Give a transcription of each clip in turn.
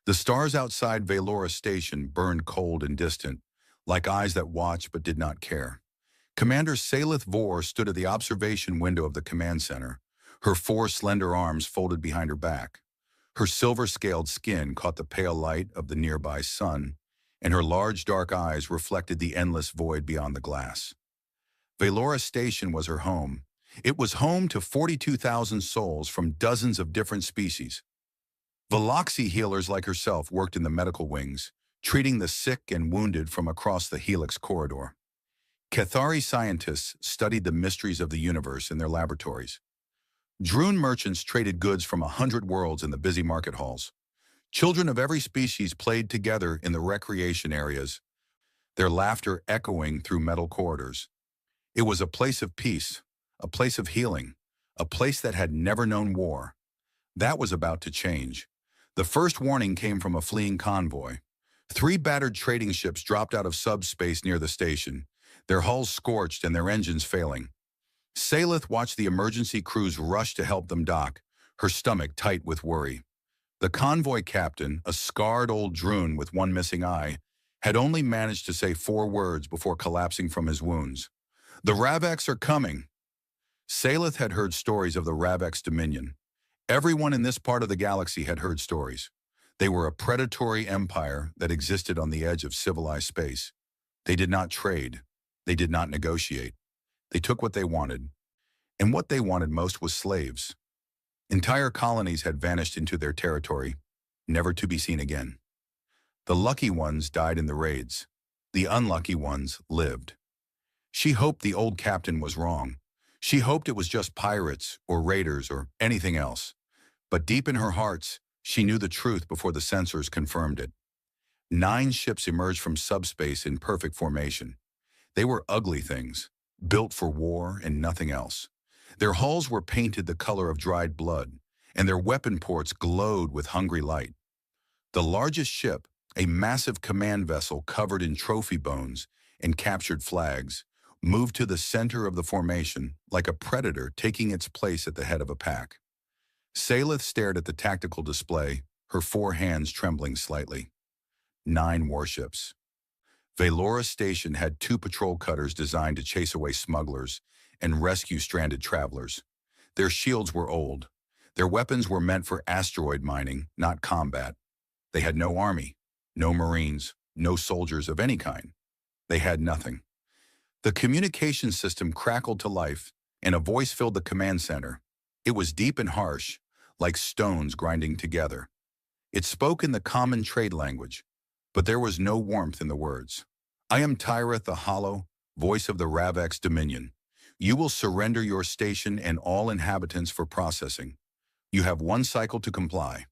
The stars outside Valora Station burned cold and distant, like eyes that watched but did not care. Commander Salith Vor stood at the observation window of the command center, her four slender arms folded behind her back. Her silver-scaled skin caught the pale light of the nearby sun, and her large dark eyes reflected the endless void beyond the glass. Valora Station was her home. It was home to 42,000 souls from dozens of different species. Veloxy healers like herself worked in the medical wings, treating the sick and wounded from across the Helix corridor. Cathari scientists studied the mysteries of the universe in their laboratories. Droon merchants traded goods from 100 worlds in the busy market halls. Children of every species played together in the recreation areas, their laughter echoing through metal corridors. It was a place of peace, a place of healing, a place that had never known war. That was about to change. The first warning came from a fleeing convoy. 3 battered trading ships dropped out of subspace near the station, their hulls scorched and their engines failing. Salith watched the emergency crews rush to help them dock, her stomach tight with worry. The convoy captain, a scarred old Droon with one missing eye, had only managed to say 4 words before collapsing from his wounds. "The Raveks are coming." Salith had heard stories of the Raveks Dominion. Everyone in this part of the galaxy had heard stories. They were a predatory empire that existed on the edge of civilized space. They did not trade. They did not negotiate. They took what they wanted. And what they wanted most was slaves. Entire colonies had vanished into their territory, never to be seen again. The lucky ones died in the raids. The unlucky ones lived. She hoped the old captain was wrong. She hoped it was just pirates or raiders or anything else. But deep in her hearts, she knew the truth before the sensors confirmed it. 9 ships emerged from subspace in perfect formation. They were ugly things, built for war and nothing else. Their hulls were painted the color of dried blood, and their weapon ports glowed with hungry light. The largest ship, a massive command vessel covered in trophy bones and captured flags, moved to the center of the formation like a predator taking its place at the head of a pack. Salith stared at the tactical display, her 4 hands trembling slightly. 9 warships. Valora Station had 2 patrol cutters designed to chase away smugglers and rescue stranded travelers. Their shields were old. Their weapons were meant for asteroid mining, not combat. They had no army, no marines, no soldiers of any kind. They had nothing. The communication system crackled to life, and a voice filled the command center. It was deep and harsh, like stones grinding together. It spoke in the common trade language, but there was no warmth in the words. "I am Tyreth the Hollow, voice of the Raveks Dominion. You will surrender your station and all inhabitants for processing. You have 1 cycle to comply.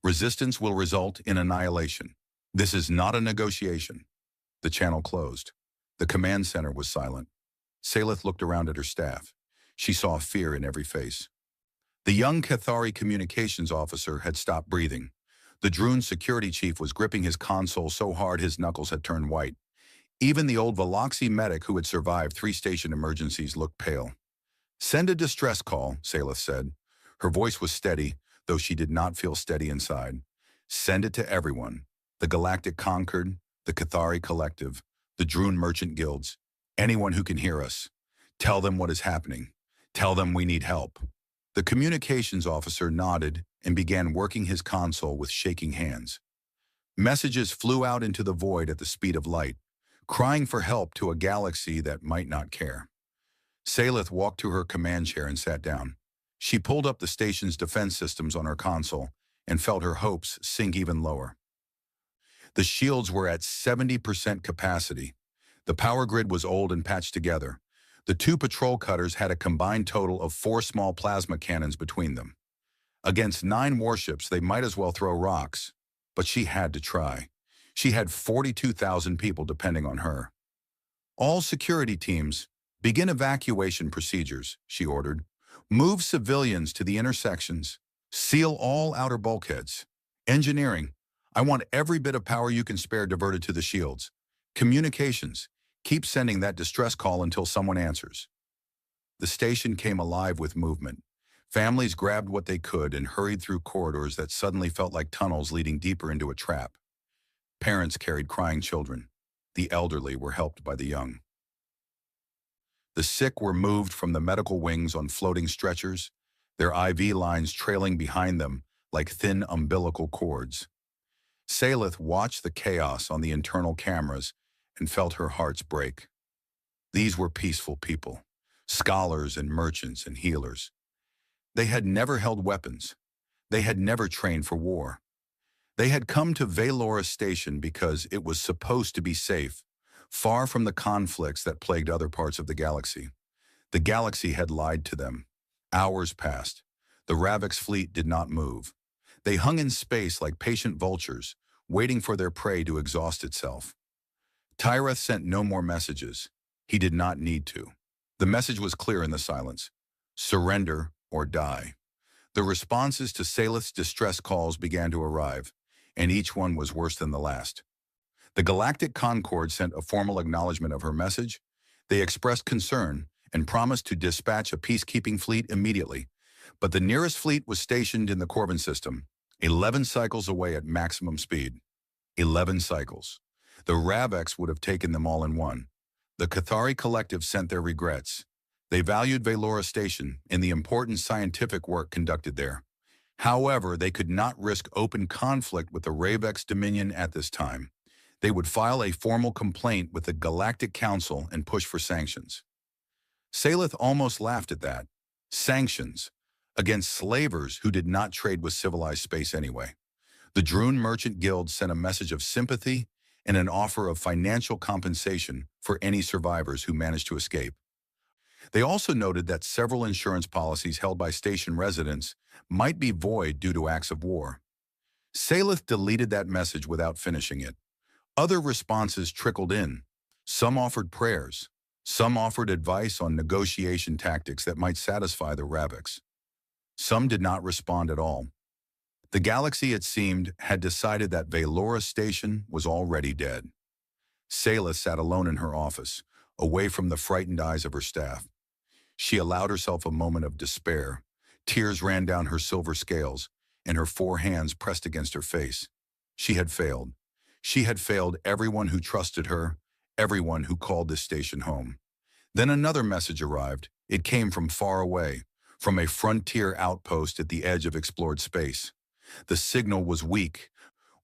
Resistance will result in annihilation. This is not a negotiation." The channel closed. The command center was silent. Salith looked around at her staff. She saw fear in every face. The young Cathari communications officer had stopped breathing. The Droon security chief was gripping his console so hard his knuckles had turned white. Even the old Veloxy medic who had survived 3 station emergencies looked pale. "Send a distress call," Salith said. Her voice was steady, though she did not feel steady inside. "Send it to everyone. The Galactic Concord, the Cathari Collective, the Droon Merchant Guilds, anyone who can hear us. Tell them what is happening. Tell them we need help." The communications officer nodded and began working his console with shaking hands. Messages flew out into the void at the speed of light, crying for help to a galaxy that might not care. Salith walked to her command chair and sat down. She pulled up the station's defense systems on her console and felt her hopes sink even lower. The shields were at 70% capacity. The power grid was old and patched together. The 2 patrol cutters had a combined total of 4 small plasma cannons between them. Against 9 warships, they might as well throw rocks. But she had to try. She had 42,000 people depending on her. "All security teams, begin evacuation procedures," she ordered. "Move civilians to the intersections. Seal all outer bulkheads. Engineering, I want every bit of power you can spare diverted to the shields. Communications, keep sending that distress call until someone answers." The station came alive with movement. Families grabbed what they could and hurried through corridors that suddenly felt like tunnels leading deeper into a trap. Parents carried crying children. The elderly were helped by the young. The sick were moved from the medical wings on floating stretchers, their IV lines trailing behind them like thin umbilical cords. Salith watched the chaos on the internal cameras and felt her hearts break. These were peaceful people, scholars and merchants and healers. They had never held weapons. They had never trained for war. They had come to Valora Station because it was supposed to be safe, far from the conflicts that plagued other parts of the galaxy. The galaxy had lied to them. Hours passed. The Ravix fleet did not move. They hung in space like patient vultures, waiting for their prey to exhaust itself. Tyreth sent no more messages. He did not need to. The message was clear in the silence. Surrender or die. The responses to Salith's distress calls began to arrive, and each one was worse than the last. The Galactic Concord sent a formal acknowledgement of her message. They expressed concern and promised to dispatch a peacekeeping fleet immediately. But the nearest fleet was stationed in the Corbin system, 11 cycles away at maximum speed. 11 cycles. The Ravix would have taken them all in one. The Cathari Collective sent their regrets. They valued Valora Station and the important scientific work conducted there. However, they could not risk open conflict with the Ravex Dominion at this time. They would file a formal complaint with the Galactic Council and push for sanctions. Salith almost laughed at that. Sanctions against slavers who did not trade with civilized space anyway. The Droon Merchant Guild sent a message of sympathy and an offer of financial compensation for any survivors who managed to escape. They also noted that several insurance policies held by station residents might be void due to acts of war. Salith deleted that message without finishing it. Other responses trickled in. Some offered prayers. Some offered advice on negotiation tactics that might satisfy the Ravix. Some did not respond at all. The galaxy, it seemed, had decided that Valora Station was already dead. Salith sat alone in her office, away from the frightened eyes of her staff. She allowed herself a moment of despair. Tears ran down her silver scales, and her 4 hands pressed against her face. She had failed. She had failed everyone who trusted her, everyone who called this station home. Then another message arrived. It came from far away, from a frontier outpost at the edge of explored space. The signal was weak,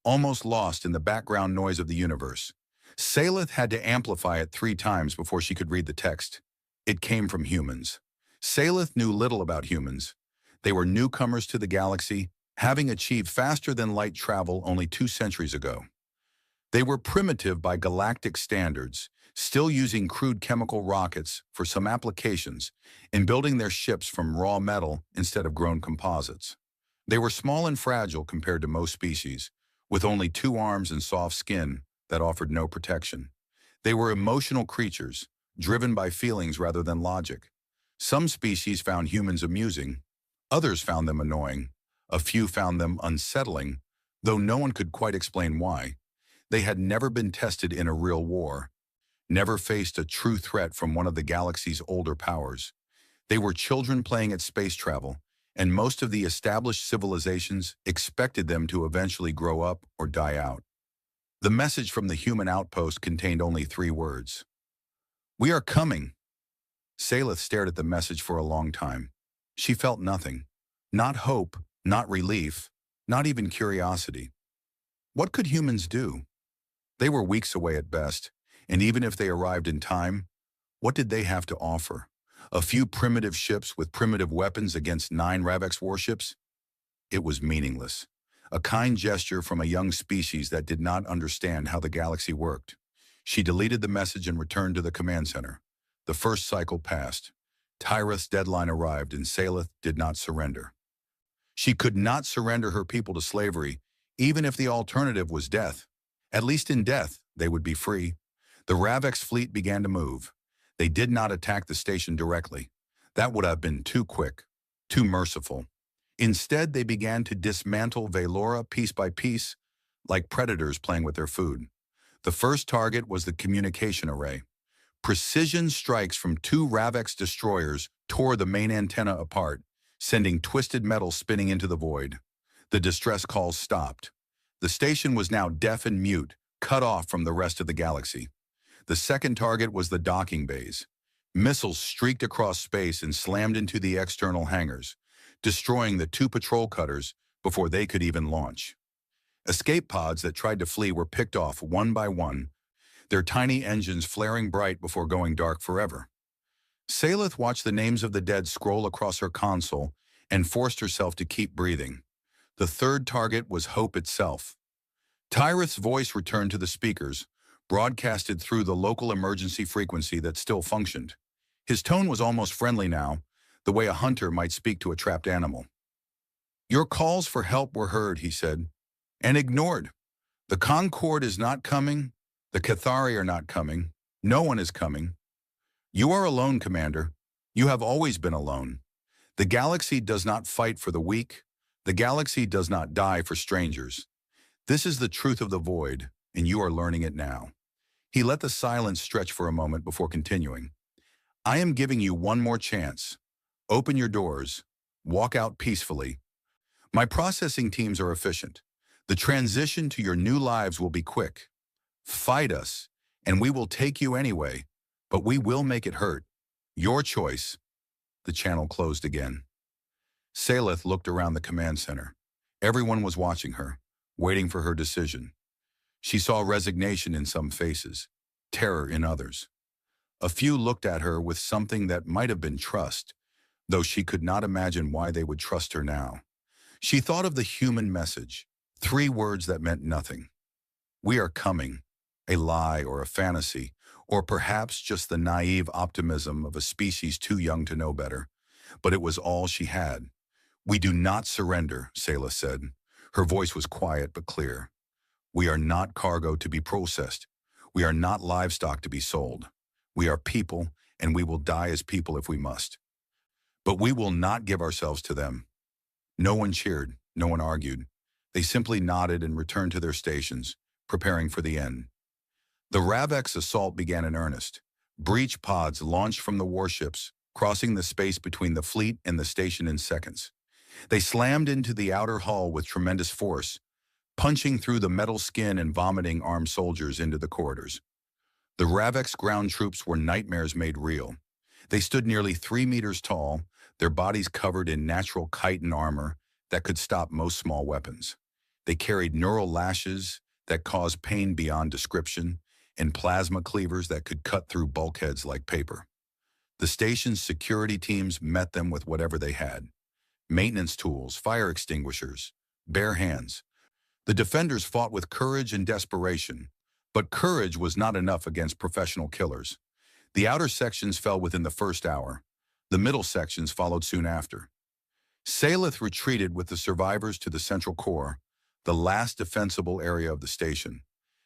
almost lost in the background noise of the universe. Salith had to amplify it 3 times before she could read the text. It came from humans. Salith knew little about humans. They were newcomers to the galaxy, having achieved faster-than-light travel only 2 centuries ago. They were primitive by galactic standards, still using crude chemical rockets for some applications and building their ships from raw metal instead of grown composites. They were small and fragile compared to most species, with only 2 arms and soft skin that offered no protection. They were emotional creatures, driven by feelings rather than logic. Some species found humans amusing. Others found them annoying. A few found them unsettling, though no one could quite explain why. They had never been tested in a real war, never faced a true threat from one of the galaxy's older powers. They were children playing at space travel, and most of the established civilizations expected them to eventually grow up or die out. The message from the human outpost contained only 3 words. "We are coming." Salith stared at the message for a long time. She felt nothing. Not hope, not relief, not even curiosity. What could humans do? They were weeks away at best, and even if they arrived in time, what did they have to offer? A few primitive ships with primitive weapons against 9 Ravix warships? It was meaningless. A kind gesture from a young species that did not understand how the galaxy worked. She deleted the message and returned to the command center. The first cycle passed. Tyreth's deadline arrived, and Salith did not surrender. She could not surrender her people to slavery, even if the alternative was death. At least in death, they would be free. The Ravix fleet began to move. They did not attack the station directly. That would have been too quick, too merciful. Instead, they began to dismantle Valora piece by piece, like predators playing with their food. The first target was the communication array. Precision strikes from 2 Ravix destroyers tore the main antenna apart, sending twisted metal spinning into the void. The distress calls stopped. The station was now deaf and mute, cut off from the rest of the galaxy. The second target was the docking bays. Missiles streaked across space and slammed into the external hangars, destroying the two patrol cutters before they could even launch. Escape pods that tried to flee were picked off one by one, their tiny engines flaring bright before going dark forever. Salith watched the names of the dead scroll across her console and forced herself to keep breathing. The third target was hope itself. Tyrith's voice returned to the speakers, broadcasted through the local emergency frequency that still functioned. His tone was almost friendly now, the way a hunter might speak to a trapped animal. "Your calls for help were heard," he said, "and ignored. The Concord is not coming. The Cathari are not coming. No one is coming. You are alone, Commander. You have always been alone. The galaxy does not fight for the weak. The galaxy does not die for strangers. This is the truth of the void, and you are learning it now." He let the silence stretch for a moment before continuing. "I am giving you one more chance. Open your doors. Walk out peacefully. My processing teams are efficient. The transition to your new lives will be quick. Fight us, and we will take you anyway, but we will make it hurt. Your choice." The channel closed again. Salith looked around the command center. Everyone was watching her, waiting for her decision. She saw resignation in some faces, terror in others. A few looked at her with something that might have been trust, though she could not imagine why they would trust her now. She thought of the human message, 3 words that meant nothing. "We are coming," a lie or a fantasy, or perhaps just the naive optimism of a species too young to know better. But it was all she had. "We do not surrender," Sayla said. Her voice was quiet but clear. "We are not cargo to be processed. We are not livestock to be sold. We are people, and we will die as people if we must. But we will not give ourselves to them." No one cheered, no one argued. They simply nodded and returned to their stations, preparing for the end. The Ravex assault began in earnest. Breach pods launched from the warships, crossing the space between the fleet and the station in seconds. They slammed into the outer hull with tremendous force, punching through the metal skin and vomiting armed soldiers into the corridors. The Ravex ground troops were nightmares made real. They stood nearly 3 meters tall, their bodies covered in natural chitin armor that could stop most small weapons. They carried neural lashes that caused pain beyond description, and plasma cleavers that could cut through bulkheads like paper. The station's security teams met them with whatever they had: maintenance tools, fire extinguishers, bare hands. The defenders fought with courage and desperation, but courage was not enough against professional killers. The outer sections fell within the first hour. The middle sections followed soon after. Salith retreated with the survivors to the central core, the last defensible area of the station.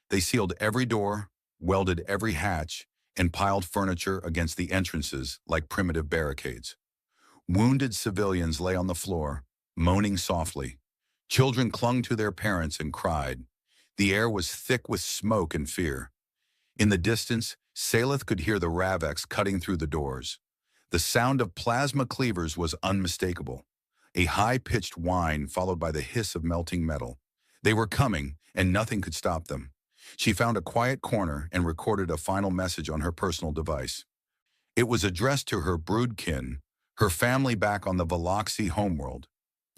They sealed every door, welded every hatch, and piled furniture against the entrances like primitive barricades. Wounded civilians lay on the floor, moaning softly. Children clung to their parents and cried. The air was thick with smoke and fear. In the distance, Salith could hear the Ravex cutting through the doors. The sound of plasma cleavers was unmistakable, a high-pitched whine followed by the hiss of melting metal. They were coming, and nothing could stop them. She found a quiet corner and recorded a final message on her personal device. It was addressed to her broodkin, her family back on the Veloxy homeworld.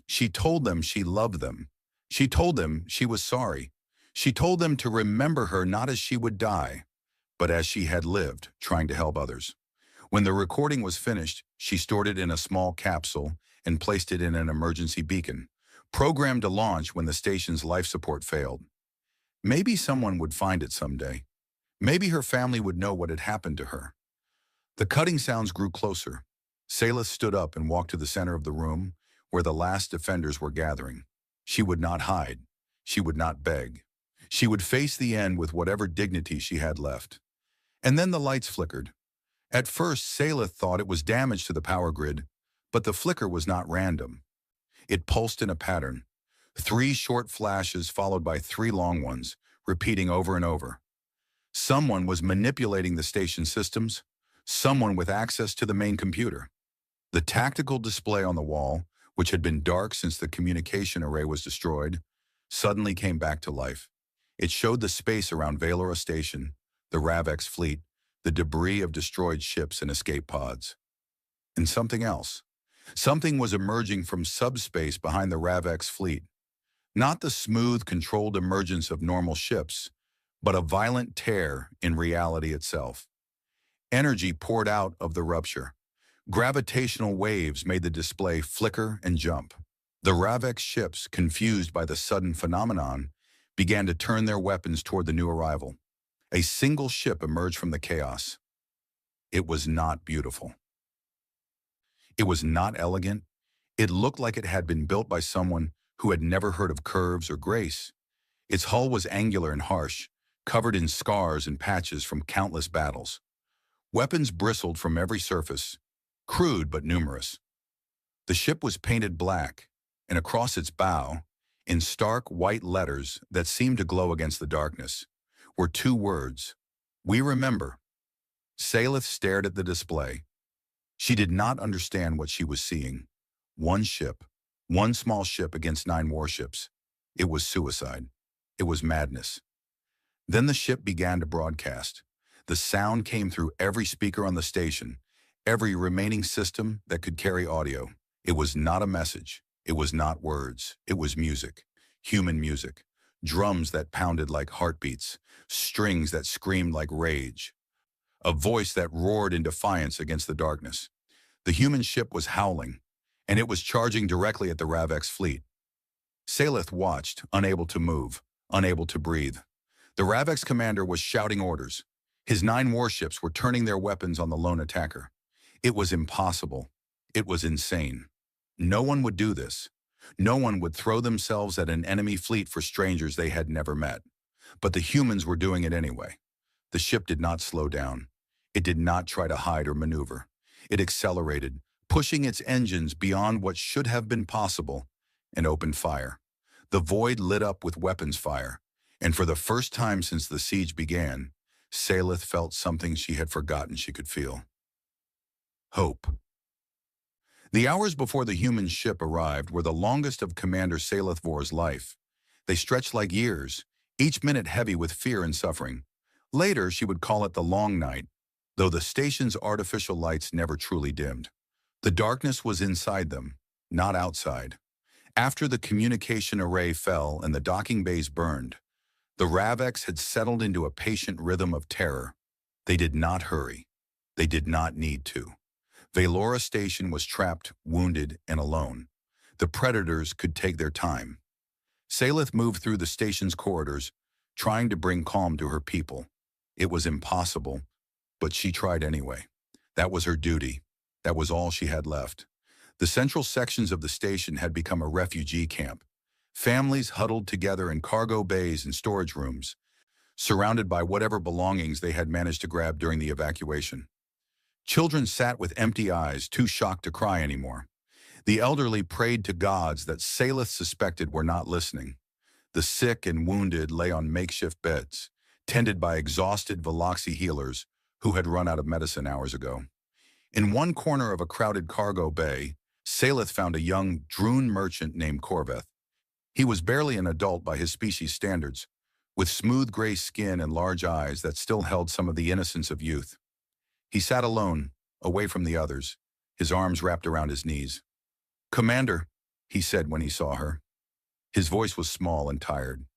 She told them she loved them. She told them she was sorry. She told them to remember her not as she would die, but as she had lived, trying to help others. When the recording was finished, she stored it in a small capsule and placed it in an emergency beacon, programmed to launch when the station's life support failed. Maybe someone would find it someday. Maybe her family would know what had happened to her. The cutting sounds grew closer. Salith stood up and walked to the center of the room where the last defenders were gathering. She would not hide. She would not beg. She would face the end with whatever dignity she had left. And then the lights flickered. At first, Salith thought it was damage to the power grid, but the flicker was not random. It pulsed in a pattern. 3 short flashes followed by 3 long ones, repeating over and over. Someone was manipulating the station systems, someone with access to the main computer. The tactical display on the wall, which had been dark since the communication array was destroyed, suddenly came back to life. It showed the space around Valora Station, the Ravex fleet, the debris of destroyed ships and escape pods. And something else. Something was emerging from subspace behind the Ravex fleet. Not the smooth, controlled emergence of normal ships, but a violent tear in reality itself. Energy poured out of the rupture. Gravitational waves made the display flicker and jump. The Ravex ships, confused by the sudden phenomenon, began to turn their weapons toward the new arrival. A single ship emerged from the chaos. It was not beautiful. It was not elegant. It looked like it had been built by someone who had never heard of curves or grace. Its hull was angular and harsh, covered in scars and patches from countless battles. Weapons bristled from every surface, crude but numerous. The ship was painted black, and across its bow, in stark white letters that seemed to glow against the darkness, were two words: "We remember." Salith stared at the display. She did not understand what she was seeing. One ship, one small ship against 9 warships. It was suicide. It was madness. Then the ship began to broadcast. The sound came through every speaker on the station, every remaining system that could carry audio. It was not a message. It was not words. It was music. Human music. Drums that pounded like heartbeats. Strings that screamed like rage. A voice that roared in defiance against the darkness. The human ship was howling, and it was charging directly at the Ravex fleet. Salith watched, unable to move, unable to breathe. The Ravex commander was shouting orders. His 9 warships were turning their weapons on the lone attacker. It was impossible. It was insane. No one would do this. No one would throw themselves at an enemy fleet for strangers they had never met. But the humans were doing it anyway. The ship did not slow down. It did not try to hide or maneuver. It accelerated, pushing its engines beyond what should have been possible, and opened fire. The void lit up with weapons fire, and for the first time since the siege began, Salith felt something she had forgotten she could feel. Hope. The hours before the human ship arrived were the longest of Commander Salith Vor's life. They stretched like years, each minute heavy with fear and suffering. Later, she would call it the long night, though the station's artificial lights never truly dimmed. The darkness was inside them, not outside. After the communication array fell and the docking bays burned, the Ravex had settled into a patient rhythm of terror. They did not hurry. They did not need to. Valora Station was trapped, wounded, and alone. The predators could take their time. Salith moved through the station's corridors, trying to bring calm to her people. It was impossible, but she tried anyway. That was her duty. That was all she had left. The central sections of the station had become a refugee camp. Families huddled together in cargo bays and storage rooms, surrounded by whatever belongings they had managed to grab during the evacuation. Children sat with empty eyes, too shocked to cry anymore. The elderly prayed to gods that Salith suspected were not listening. The sick and wounded lay on makeshift beds, tended by exhausted Veloxi healers who had run out of medicine hours ago. In one corner of a crowded cargo bay, Salith found a young Droon merchant named Corveth. He was barely an adult by his species standards, with smooth gray skin and large eyes that still held some of the innocence of youth. He sat alone, away from the others, his arms wrapped around his knees. "Commander," he said when he saw her. His voice was small and tired.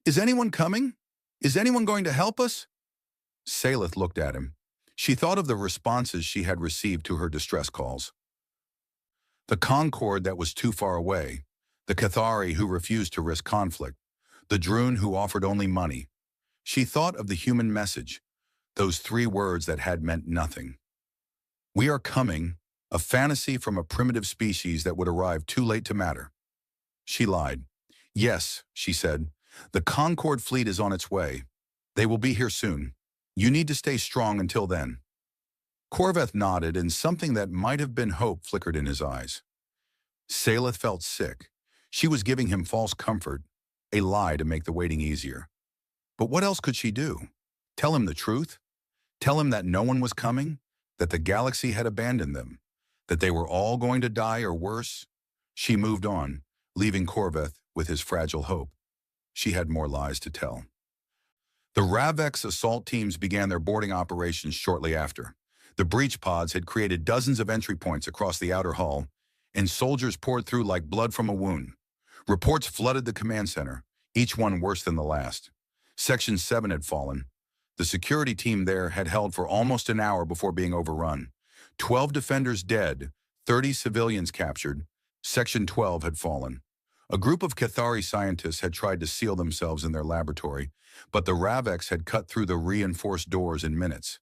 "Is anyone coming? Is anyone going to help us?" Salith looked at him. She thought of the responses she had received to her distress calls. The Concord that was too far away, the Cathari who refused to risk conflict, the Droon who offered only money. She thought of the human message, those 3 words that had meant nothing. "We are coming," a fantasy from a primitive species that would arrive too late to matter. She lied. "Yes," she said, "the Concord fleet is on its way. They will be here soon. You need to stay strong until then." Corveth nodded, and something that might have been hope flickered in his eyes. Salith felt sick. She was giving him false comfort, a lie to make the waiting easier. But what else could she do? Tell him the truth? Tell him that no one was coming? That the galaxy had abandoned them? That they were all going to die or worse? She moved on, leaving Korveth with his fragile hope. She had more lies to tell. The Ravex assault teams began their boarding operations shortly after. The breach pods had created dozens of entry points across the outer hull, and soldiers poured through like blood from a wound. Reports flooded the command center, each one worse than the last. Section 7 had fallen. The security team there had held for almost an hour before being overrun. 12 defenders dead, 30 civilians captured. Section 12 had fallen. A group of Cathari scientists had tried to seal themselves in their laboratory, but the Ravex had cut through the reinforced doors in minutes.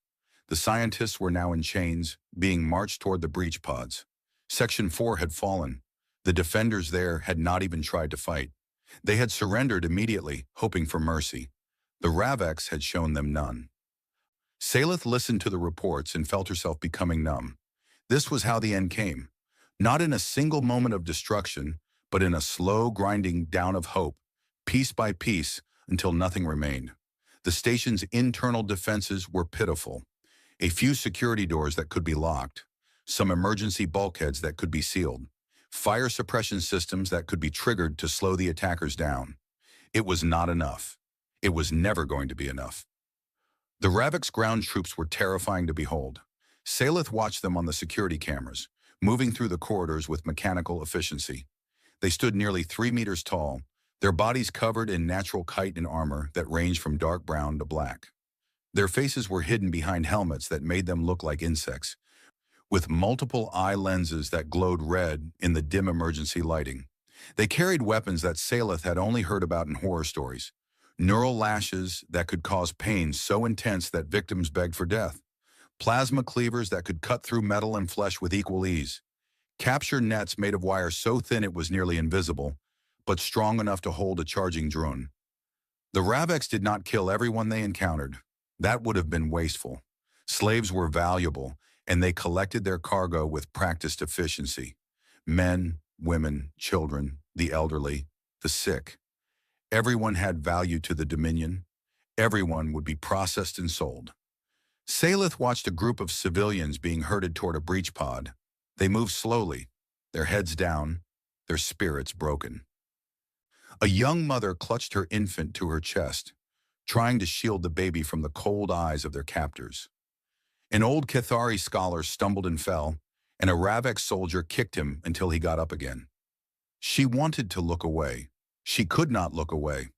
The scientists were now in chains, being marched toward the breach pods. Section 4 had fallen. The defenders there had not even tried to fight. They had surrendered immediately, hoping for mercy. The Ravex had shown them none. Salith listened to the reports and felt herself becoming numb. This was how the end came. Not in a single moment of destruction, but in a slow grinding down of hope, piece by piece, until nothing remained. The station's internal defenses were pitiful. A few security doors that could be locked, some emergency bulkheads that could be sealed, fire suppression systems that could be triggered to slow the attackers down. It was not enough. It was never going to be enough. The Ravex ground troops were terrifying to behold. Salith watched them on the security cameras, moving through the corridors with mechanical efficiency. They stood nearly 3 meters tall, their bodies covered in natural chitin armor that ranged from dark brown to black. Their faces were hidden behind helmets that made them look like insects, with multiple eye lenses that glowed red in the dim emergency lighting. They carried weapons that Salith had only heard about in horror stories. Neural lashes that could cause pain so intense that victims begged for death. Plasma cleavers that could cut through metal and flesh with equal ease. Capture nets made of wire so thin it was nearly invisible, but strong enough to hold a charging drone. The Ravex did not kill everyone they encountered. That would have been wasteful. Slaves were valuable, and they collected their cargo with practiced efficiency. Men, women, children, the elderly, the sick. Everyone had value to the Dominion. Everyone would be processed and sold. Salith watched a group of civilians being herded toward a breach pod. They moved slowly, their heads down, their spirits broken. A young mother clutched her infant to her chest, trying to shield the baby from the cold eyes of their captors. An old Cathari scholar stumbled and fell, and a Ravex soldier kicked him until he got up again. She wanted to look away. She could not look away.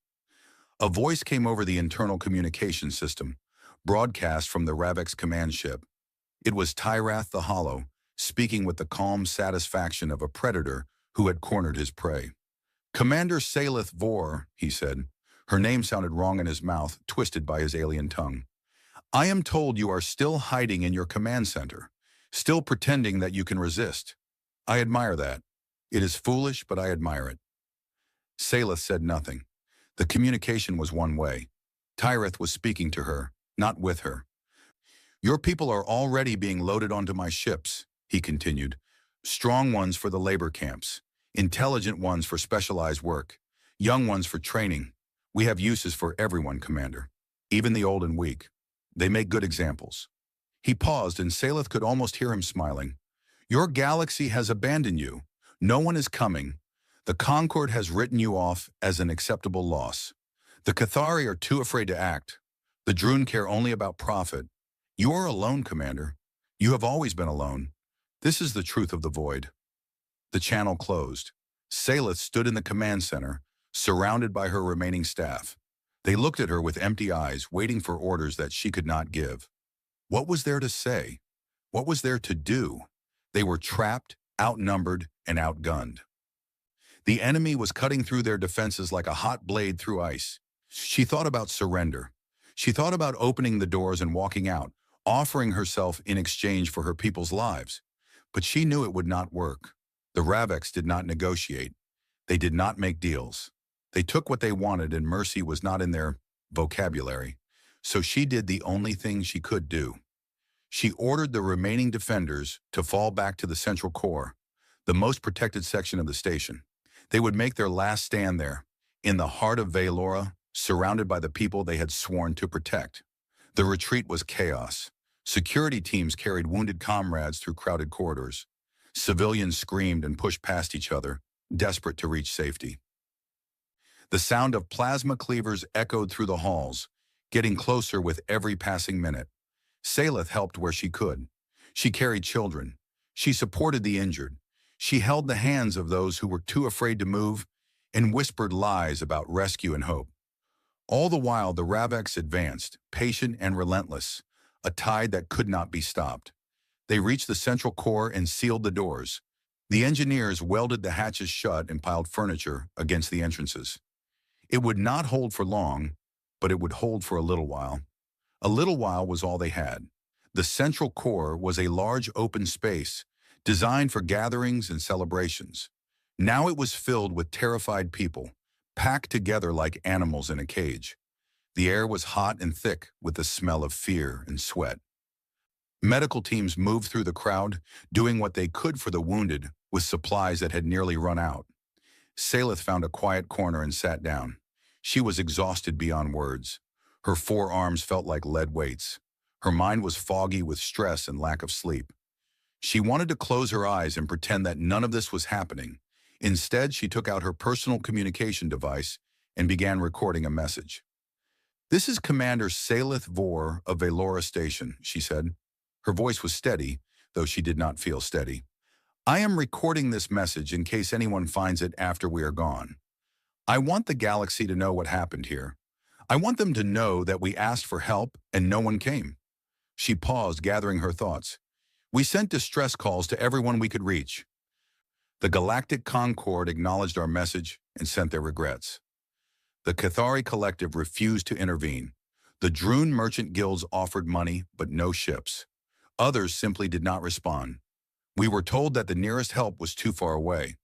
A voice came over the internal communication system, broadcast from the Ravex command ship. It was Tyrath the Hollow, speaking with the calm satisfaction of a predator who had cornered his prey. "Commander Salith Vor," he said. Her name sounded wrong in his mouth, twisted by his alien tongue. "I am told you are still hiding in your command center, still pretending that you can resist. I admire that. It is foolish, but I admire it." Salith said nothing. The communication was one way. Tyrath was speaking to her, not with her. "Your people are already being loaded onto my ships," he continued. "Strong ones for the labor camps, intelligent ones for specialized work, young ones for training. We have uses for everyone, Commander, even the old and weak. They make good examples." He paused, and Salith could almost hear him smiling. "Your galaxy has abandoned you. No one is coming. The Concord has written you off as an acceptable loss. The Cathari are too afraid to act. The Droon care only about profit. You are alone, Commander. You have always been alone. This is the truth of the void." The channel closed. Salith stood in the command center, surrounded by her remaining staff. They looked at her with empty eyes, waiting for orders that she could not give. What was there to say? What was there to do? They were trapped, outnumbered, and outgunned. The enemy was cutting through their defenses like a hot blade through ice. She thought about surrender. She thought about opening the doors and walking out, offering herself in exchange for her people's lives. But she knew it would not work. The Ravex did not negotiate. They did not make deals. They took what they wanted, and mercy was not in their vocabulary. So she did the only thing she could do. She ordered the remaining defenders to fall back to the central core, the most protected section of the station. They would make their last stand there, in the heart of Valora, surrounded by the people they had sworn to protect. The retreat was chaos. Security teams carried wounded comrades through crowded corridors. Civilians screamed and pushed past each other, desperate to reach safety. The sound of plasma cleavers echoed through the halls, getting closer with every passing minute. Salith helped where she could. She carried children. She supported the injured. She held the hands of those who were too afraid to move and whispered lies about rescue and hope. All the while, the Raveks advanced, patient and relentless, a tide that could not be stopped. They reached the central core and sealed the doors. The engineers welded the hatches shut and piled furniture against the entrances. It would not hold for long, but it would hold for a little while. A little while was all they had. The central core was a large open space, designed for gatherings and celebrations. Now it was filled with terrified people, packed together like animals in a cage. The air was hot and thick with the smell of fear and sweat. Medical teams moved through the crowd, doing what they could for the wounded with supplies that had nearly run out. Salith found a quiet corner and sat down. She was exhausted beyond words. Her forearms felt like lead weights. Her mind was foggy with stress and lack of sleep. She wanted to close her eyes and pretend that none of this was happening. Instead, she took out her personal communication device and began recording a message. "This is Commander Salith Vor of Velora Station," she said. Her voice was steady, though she did not feel steady. "I am recording this message in case anyone finds it after we are gone. I want the galaxy to know what happened here. I want them to know that we asked for help and no one came." She paused, gathering her thoughts. "We sent distress calls to everyone we could reach. The Galactic Concord acknowledged our message and sent their regrets. The Cathari Collective refused to intervene. The Droon Merchant Guilds offered money, but no ships. Others simply did not respond. We were told that the nearest help was too far away.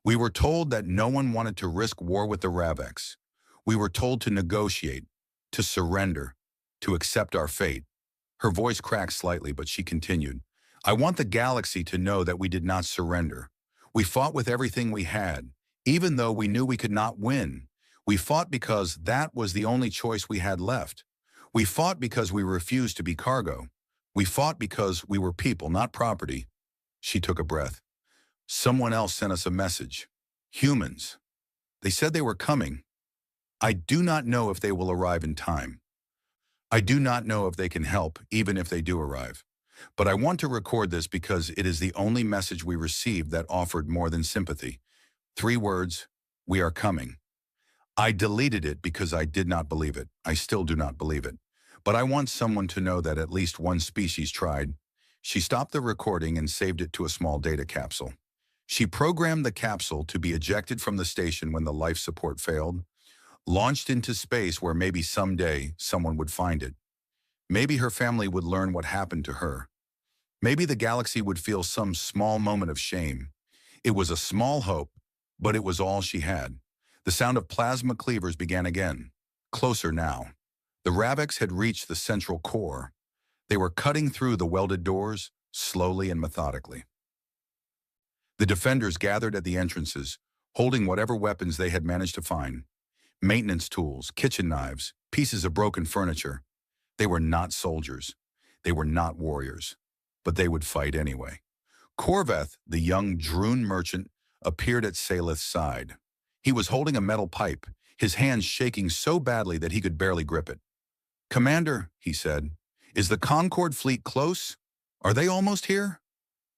We were told that no one wanted to risk war with the Raveks. We were told to negotiate, to surrender, to accept our fate." Her voice cracked slightly, but she continued. "I want the galaxy to know that we did not surrender. We fought with everything we had, even though we knew we could not win. We fought because that was the only choice we had left. We fought because we refused to be cargo. We fought because we were people, not property." She took a breath. "Someone else sent us a message. Humans. They said they were coming. I do not know if they will arrive in time. I do not know if they can help, even if they do arrive. But I want to record this because it is the only message we received that offered more than sympathy. 3 words, we are coming. I deleted it because I did not believe it. I still do not believe it. But I want someone to know that at least one species tried." She stopped the recording and saved it to a small data capsule. She programmed the capsule to be ejected from the station when the life support failed, launched into space where maybe someday someone would find it. Maybe her family would learn what happened to her. Maybe the galaxy would feel some small moment of shame. It was a small hope, but it was all she had. The sound of plasma cleavers began again, closer now. The Raveks had reached the central core. They were cutting through the welded doors, slowly and methodically. The defenders gathered at the entrances, holding whatever weapons they had managed to find. Maintenance tools, kitchen knives, pieces of broken furniture. They were not soldiers. They were not warriors. But they would fight anyway. Corveth, the young Droon merchant, appeared at Salith's side. He was holding a metal pipe, his hands shaking so badly that he could barely grip it. "Commander," he said, "is the Concord fleet close? Are they almost here?"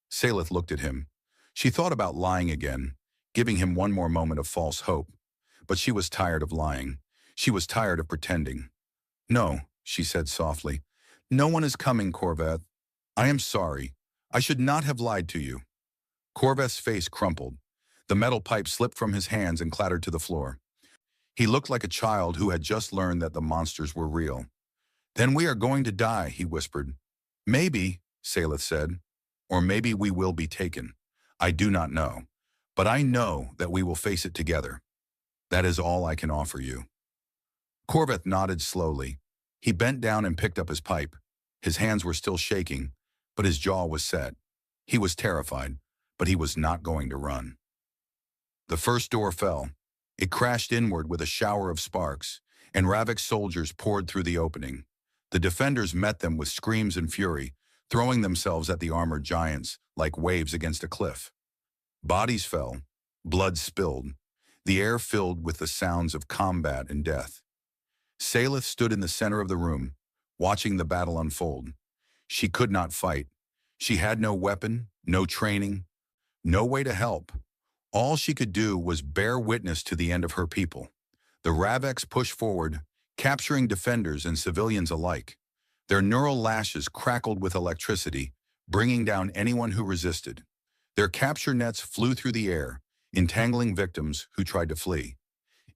Salith looked at him. She thought about lying again, giving him one more moment of false hope. But she was tired of lying. She was tired of pretending. "No," she said softly. "No one is coming, Corveth. I am sorry. I should not have lied to you." Corveth's face crumpled. The metal pipe slipped from his hands and clattered to the floor. He looked like a child who had just learned that the monsters were real. "Then we are going to die," he whispered. "Maybe," Salith said, "or maybe we will be taken. I do not know. But I know that we will face it together. That is all I can offer you." Corveth nodded slowly. He bent down and picked up his pipe. His hands were still shaking, but his jaw was set. He was terrified, but he was not going to run. The first door fell. It crashed inward with a shower of sparks, and Ravik soldiers poured through the opening. The defenders met them with screams and fury, throwing themselves at the armored giants like waves against a cliff. Bodies fell, blood spilled, the air filled with the sounds of combat and death. Salith stood in the center of the room, watching the battle unfold. She could not fight. She had no weapon, no training, no way to help. All she could do was bear witness to the end of her people. The Raveks pushed forward, capturing defenders and civilians alike. Their neural lashes crackled with electricity, bringing down anyone who resisted. Their capture nets flew through the air, entangling victims who tried to flee.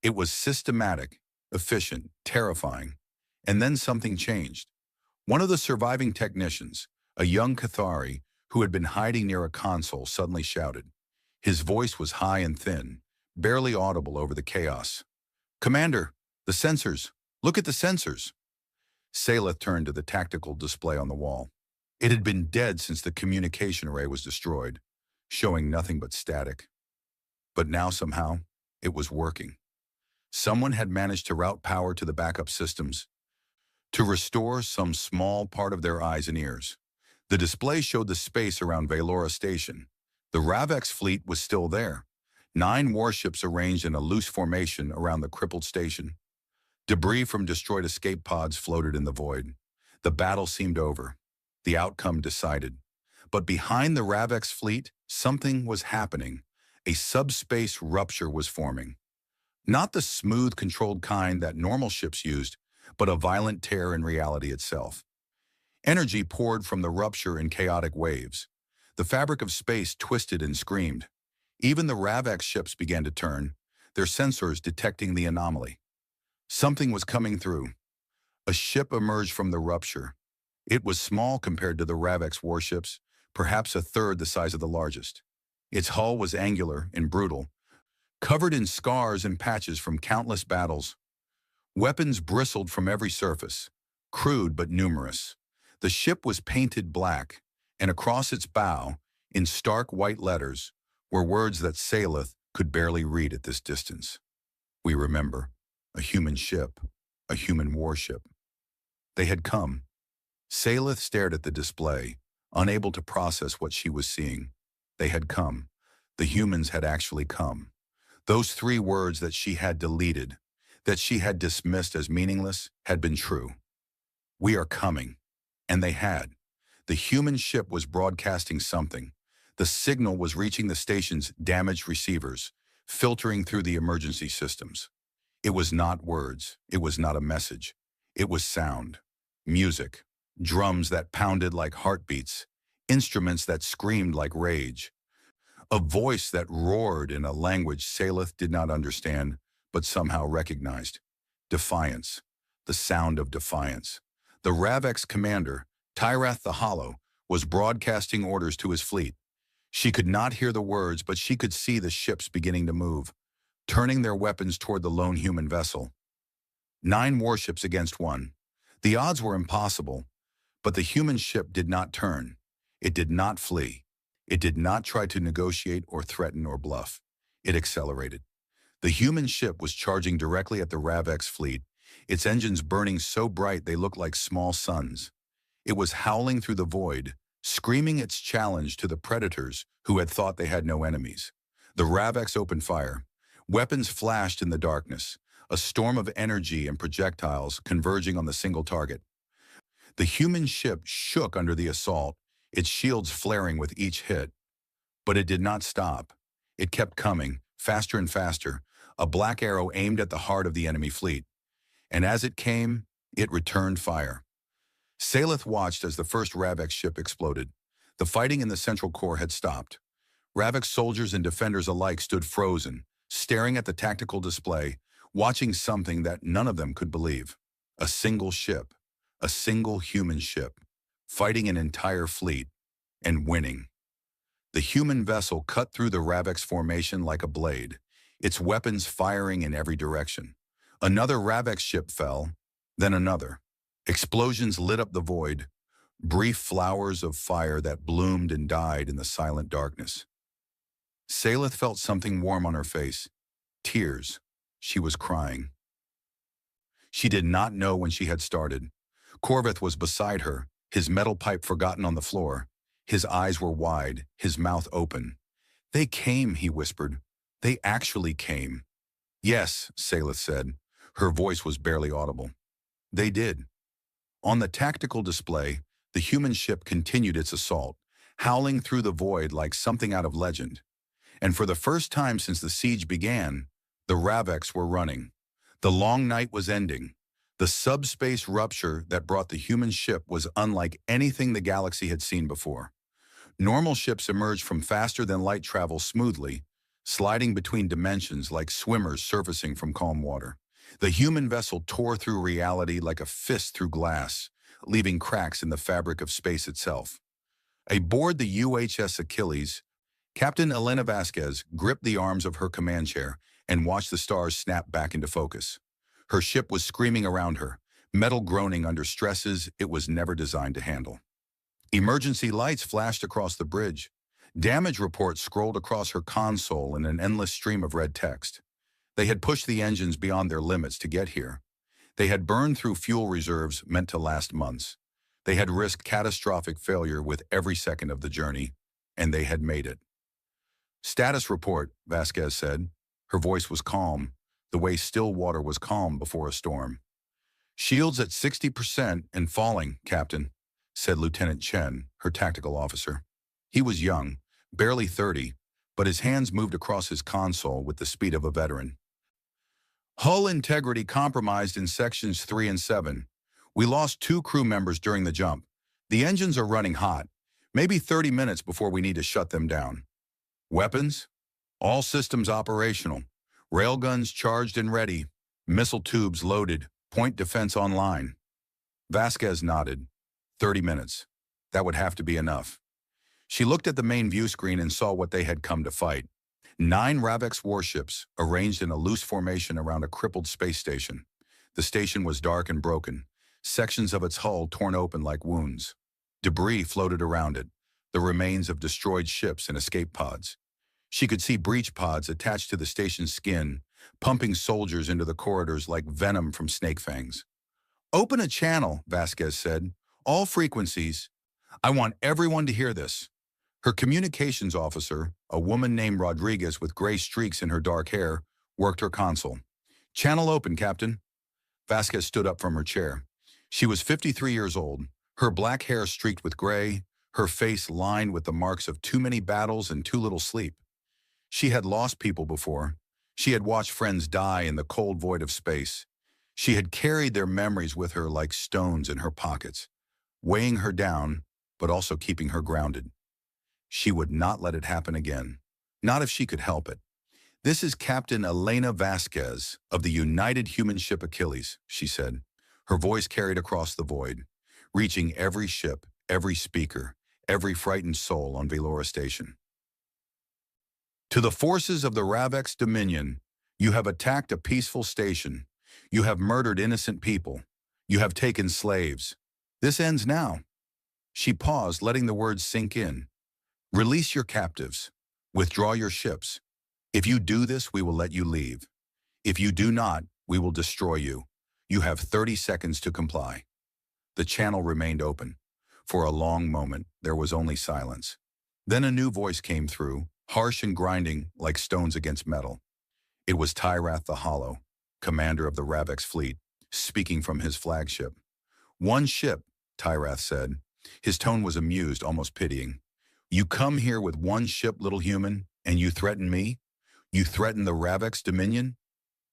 It was systematic, efficient, terrifying. And then something changed. One of the surviving technicians, a young Cathari who had been hiding near a console, suddenly shouted. His voice was high and thin, barely audible over the chaos. "Commander, the sensors! Look at the sensors!" Salith turned to the tactical display on the wall. It had been dead since the communication array was destroyed, showing nothing but static. But now somehow, it was working. Someone had managed to route power to the backup systems, to restore some small part of their eyes and ears. The display showed the space around Valora Station. The Raveks fleet was still there, 9 warships arranged in a loose formation around the crippled station. Debris from destroyed escape pods floated in the void. The battle seemed over, the outcome decided. But behind the Raveks fleet, something was happening. A subspace rupture was forming. Not the smooth, controlled kind that normal ships used, but a violent tear in reality itself. Energy poured from the rupture in chaotic waves. The fabric of space twisted and screamed. Even the Raveks ships began to turn, their sensors detecting the anomaly. Something was coming through. A ship emerged from the rupture. It was small compared to the Raveks warships, perhaps a third the size of the largest. Its hull was angular and brutal, covered in scars and patches from countless battles. Weapons bristled from every surface, crude but numerous. The ship was painted black, and across its bow, in stark white letters, were words that Salith could barely read at this distance. "We remember. A human ship. A human warship." They had come. Salith stared at the display, unable to process what she was seeing. They had come. The humans had actually come. Those 3 words that she had deleted, that she had dismissed as meaningless, had been true. "We are coming." And they had. The human ship was broadcasting something. The signal was reaching the station's damaged receivers, filtering through the emergency systems. It was not words. It was not a message. It was sound. Music. Drums that pounded like heartbeats. Instruments that screamed like rage. A voice that roared in a language Salith did not understand, but somehow recognized. Defiance. The sound of defiance. The Raveks commander, Tyrath the Hollow, was broadcasting orders to his fleet. She could not hear the words, but she could see the ships beginning to move, turning their weapons toward the lone human vessel. 9 warships against 1. The odds were impossible, but the human ship did not turn. It did not flee. It did not try to negotiate or threaten or bluff. It accelerated. The human ship was charging directly at the Raveks fleet, its engines burning so bright they looked like small suns. It was howling through the void, screaming its challenge to the predators who had thought they had no enemies. The Raveks opened fire. Weapons flashed in the darkness, a storm of energy and projectiles converging on the single target. The human ship shook under the assault, its shields flaring with each hit. But it did not stop. It kept coming, faster and faster, a black arrow aimed at the heart of the enemy fleet. And as it came, it returned fire. Salith watched as the first Raveks ship exploded. The fighting in the central core had stopped. Raveks soldiers and defenders alike stood frozen, staring at the tactical display, watching something that none of them could believe. A single ship, a single human ship, fighting an entire fleet, and winning. The human vessel cut through the Raveks formation like a blade, its weapons firing in every direction. Another Raveks ship fell, then another. Explosions lit up the void, brief flowers of fire that bloomed and died in the silent darkness. Salith felt something warm on her face. Tears. She was crying. She did not know when she had started. Corvith was beside her, his metal pipe forgotten on the floor. His eyes were wide, his mouth open. "They came," he whispered. "They actually came." "Yes," Saleth said. Her voice was barely audible. "They did." On the tactical display, the human ship continued its assault, howling through the void like something out of legend. And for the first time since the siege began, the Raveks were running. The long night was ending. The subspace rupture that brought the human ship was unlike anything the galaxy had seen before. Normal ships emerged from faster-than-light travel smoothly, sliding between dimensions like swimmers surfacing from calm water. The human vessel tore through reality like a fist through glass, leaving cracks in the fabric of space itself. Aboard the UHS Achilles, Captain Elena Vasquez gripped the arms of her command chair and watched the stars snap back into focus. Her ship was screaming around her, metal groaning under stresses it was never designed to handle. Emergency lights flashed across the bridge. Damage reports scrolled across her console in an endless stream of red text. They had pushed the engines beyond their limits to get here. They had burned through fuel reserves meant to last months. They had risked catastrophic failure with every second of the journey, and they had made it. "Status report," Vasquez said. Her voice was calm, the way still water was calm before a storm. "Shields at 60% and falling, Captain," said Lieutenant Chen, her tactical officer. He was young, barely 30, but his hands moved across his console with the speed of a veteran. "Hull integrity compromised in sections 3 and 7. We lost 2 crew members during the jump. The engines are running hot. Maybe 30 minutes before we need to shut them down. Weapons? All systems operational. Railguns charged and ready. Missile tubes loaded. Point defense online." Vasquez nodded. 30 minutes. That would have to be enough. She looked at the main view screen and saw what they had come to fight. 9 Ravex warships, arranged in a loose formation around a crippled space station. The station was dark and broken, sections of its hull torn open like wounds. Debris floated around it, the remains of destroyed ships and escape pods. She could see breach pods attached to the station's skin, pumping soldiers into the corridors like venom from snake fangs. "Open a channel," Vasquez said. "All frequencies. I want everyone to hear this." Her communications officer, a woman named Rodriguez with gray streaks in her dark hair, worked her console. "Channel open, Captain." Vasquez stood up from her chair. She was 53 years old, her black hair streaked with gray, her face lined with the marks of too many battles and too little sleep. She had lost people before. She had watched friends die in the cold void of space. She had carried their memories with her like stones in her pockets, weighing her down, but also keeping her grounded. She would not let it happen again, not if she could help it. "This is Captain Elena Vasquez of the United Human Ship Achilles," she said. Her voice carried across the void, reaching every ship, every speaker, every frightened soul on Velora Station. "To the forces of the Ravex Dominion, you have attacked a peaceful station. You have murdered innocent people. You have taken slaves. This ends now." She paused, letting the words sink in. "Release your captives. Withdraw your ships. If you do this, we will let you leave. If you do not, we will destroy you. You have 30 seconds to comply." The channel remained open. For a long moment, there was only silence. Then a new voice came through, harsh and grinding like stones against metal. It was Tyrath the Hollow, commander of the Ravex fleet, speaking from his flagship. "One ship," Tyrath said. His tone was amused, almost pitying. "You come here with one ship, little human, and you threaten me? You threaten the Ravex Dominion?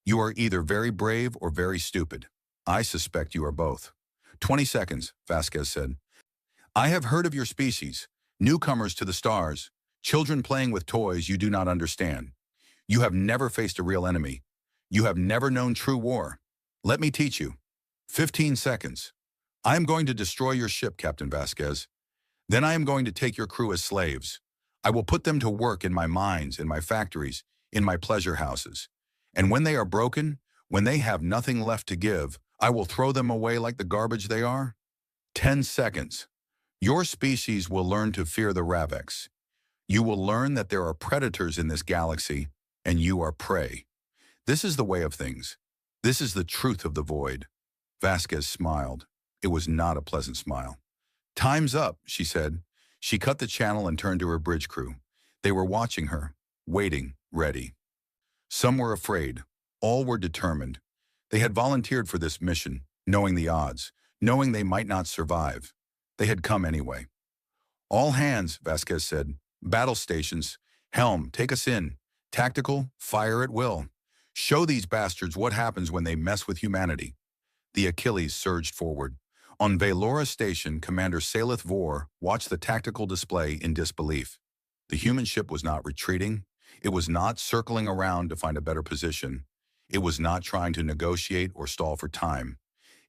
You are either very brave or very stupid. I suspect you are both." 20 seconds, Vasquez said. "I have heard of your species, newcomers to the stars, children playing with toys you do not understand. You have never faced a real enemy. You have never known true war. Let me teach you. 15 seconds. I am going to destroy your ship, Captain Vasquez. Then I am going to take your crew as slaves. I will put them to work in my mines, in my factories, in my pleasure houses. And when they are broken, when they have nothing left to give, I will throw them away like the garbage they are. 10 seconds. Your species will learn to fear the Ravex. You will learn that there are predators in this galaxy, and you are prey. This is the way of things. This is the truth of the void." Vasquez smiled. It was not a pleasant smile. Time's up, she said. She cut the channel and turned to her bridge crew. They were watching her, waiting, ready. Some were afraid. All were determined. They had volunteered for this mission, knowing the odds, knowing they might not survive. They had come anyway. All hands, Vasquez said. Battle stations. Helm, take us in. Tactical, fire at will. Show these bastards what happens when they mess with humanity. The Achilles surged forward. On Valora Station, Commander Salith Vor watched the tactical display in disbelief. The human ship was not retreating. It was not circling around to find a better position. It was not trying to negotiate or stall for time.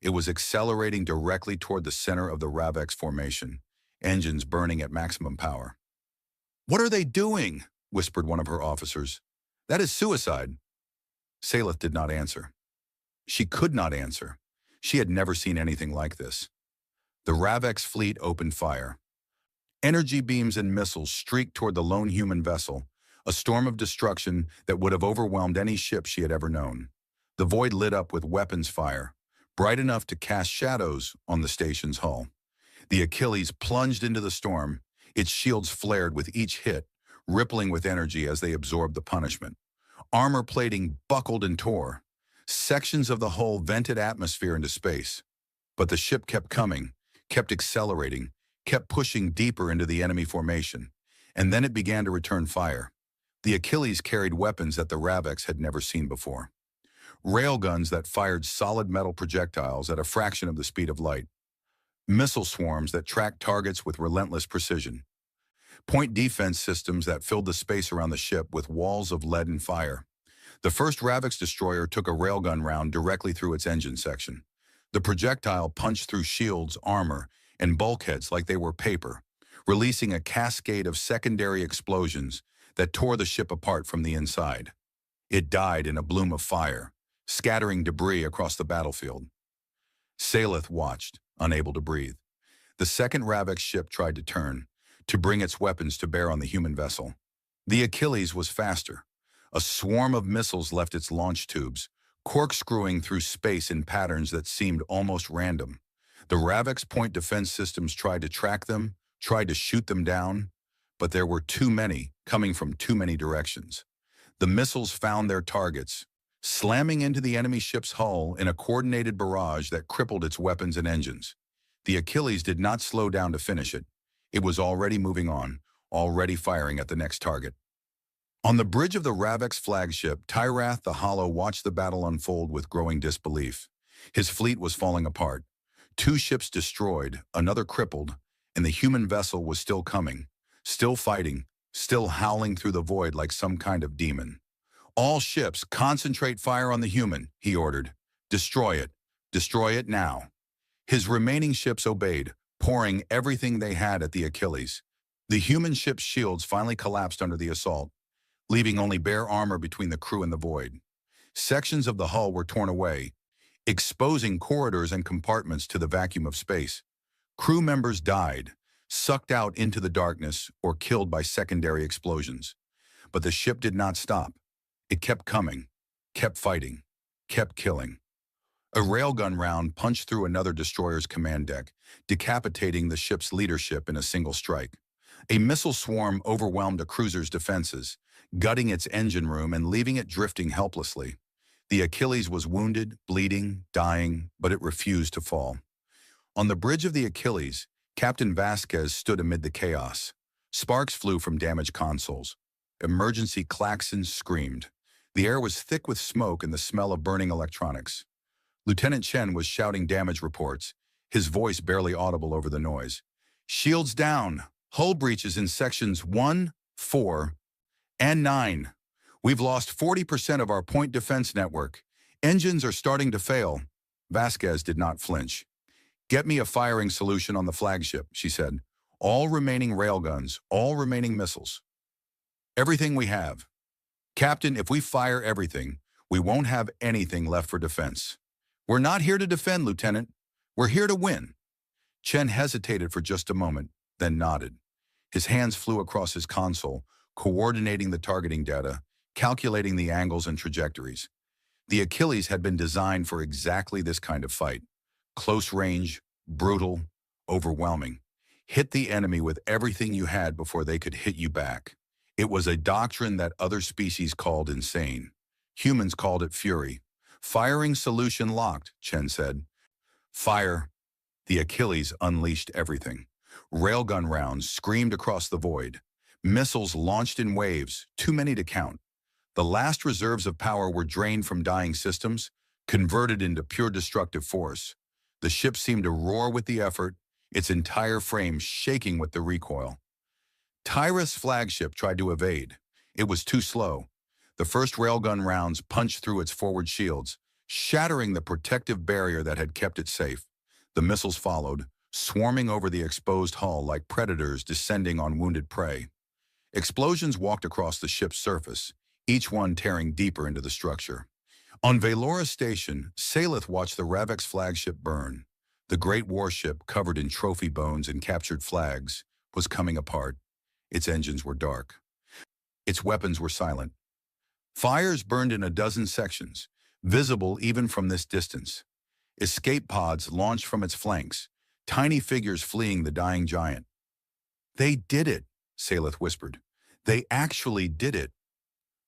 It was accelerating directly toward the center of the Ravex formation, engines burning at maximum power. "What are they doing?" whispered one of her officers. "That is suicide." Salith did not answer. She could not answer. She had never seen anything like this. The Ravex fleet opened fire. Energy beams and missiles streaked toward the lone human vessel, a storm of destruction that would have overwhelmed any ship she had ever known. The void lit up with weapons fire, bright enough to cast shadows on the station's hull. The Achilles plunged into the storm, its shields flared with each hit, rippling with energy as they absorbed the punishment. Armor plating buckled and tore. Sections of the hull vented atmosphere into space. But the ship kept coming, kept accelerating, kept pushing deeper into the enemy formation, and then it began to return fire. The Achilles carried weapons that the Ravex had never seen before. Railguns that fired solid metal projectiles at a fraction of the speed of light. Missile swarms that tracked targets with relentless precision. Point defense systems that filled the space around the ship with walls of lead and fire. The first Ravex destroyer took a railgun round directly through its engine section. The projectile punched through shields, armor, and bulkheads like they were paper, releasing a cascade of secondary explosions that tore the ship apart from the inside. It died in a bloom of fire, scattering debris across the battlefield. Salith watched, unable to breathe. The second Ravex ship tried to turn, to bring its weapons to bear on the human vessel. The Achilles was faster. A swarm of missiles left its launch tubes, corkscrewing through space in patterns that seemed almost random. The Ravex point defense systems tried to track them, tried to shoot them down, but there were too many, coming from too many directions. The missiles found their targets, slamming into the enemy ship's hull in a coordinated barrage that crippled its weapons and engines. The Achilles did not slow down to finish it. It was already moving on, already firing at the next target. On the bridge of the Ravex flagship, Tyrath the Hollow watched the battle unfold with growing disbelief. His fleet was falling apart. 2 ships destroyed, another crippled, and the human vessel was still coming, still fighting, still howling through the void like some kind of demon. "All ships, concentrate fire on the human," he ordered. "Destroy it. Destroy it now." His remaining ships obeyed, pouring everything they had at the Achilles. The human ship's shields finally collapsed under the assault, leaving only bare armor between the crew and the void. Sections of the hull were torn away, exposing corridors and compartments to the vacuum of space. Crew members died, sucked out into the darkness or killed by secondary explosions. But the ship did not stop. It kept coming, kept fighting, kept killing. A railgun round punched through another destroyer's command deck, decapitating the ship's leadership in a single strike. A missile swarm overwhelmed a cruiser's defenses, gutting its engine room and leaving it drifting helplessly. The Achilles was wounded, bleeding, dying, but it refused to fall. On the bridge of the Achilles, Captain Vasquez stood amid the chaos. Sparks flew from damaged consoles. Emergency klaxons screamed. The air was thick with smoke and the smell of burning electronics. Lieutenant Chen was shouting damage reports, his voice barely audible over the noise. "Shields down. Hull breaches in sections 1, 4, and 9. We've lost 40% of our point defense network. Engines are starting to fail." Vasquez did not flinch. "Get me a firing solution on the flagship," she said. "All remaining railguns, all remaining missiles. Everything we have. Captain, if we fire everything, we won't have anything left for defense." "We're not here to defend, Lieutenant. We're here to win." Chen hesitated for just a moment, then nodded. His hands flew across his console, coordinating the targeting data, calculating the angles and trajectories. The Achilles had been designed for exactly this kind of fight. Close range, brutal, overwhelming. Hit the enemy with everything you had before they could hit you back. It was a doctrine that other species called insane. Humans called it fury. Firing solution locked, Chen said. Fire. The Achilles unleashed everything. Railgun rounds screamed across the void. Missiles launched in waves, too many to count. The last reserves of power were drained from dying systems, converted into pure destructive force. The ship seemed to roar with the effort, its entire frame shaking with the recoil. Tyrus' flagship tried to evade. It was too slow. The first railgun rounds punched through its forward shields, shattering the protective barrier that had kept it safe. The missiles followed, swarming over the exposed hull like predators descending on wounded prey. Explosions walked across the ship's surface, each one tearing deeper into the structure. On Valora Station, Salith watched the Ravek's flagship burn. The great warship, covered in trophy bones and captured flags, was coming apart. Its engines were dark. Its weapons were silent. Fires burned in a dozen sections, visible even from this distance. Escape pods launched from its flanks, tiny figures fleeing the dying giant. "They did it," Salith whispered. "They actually did it."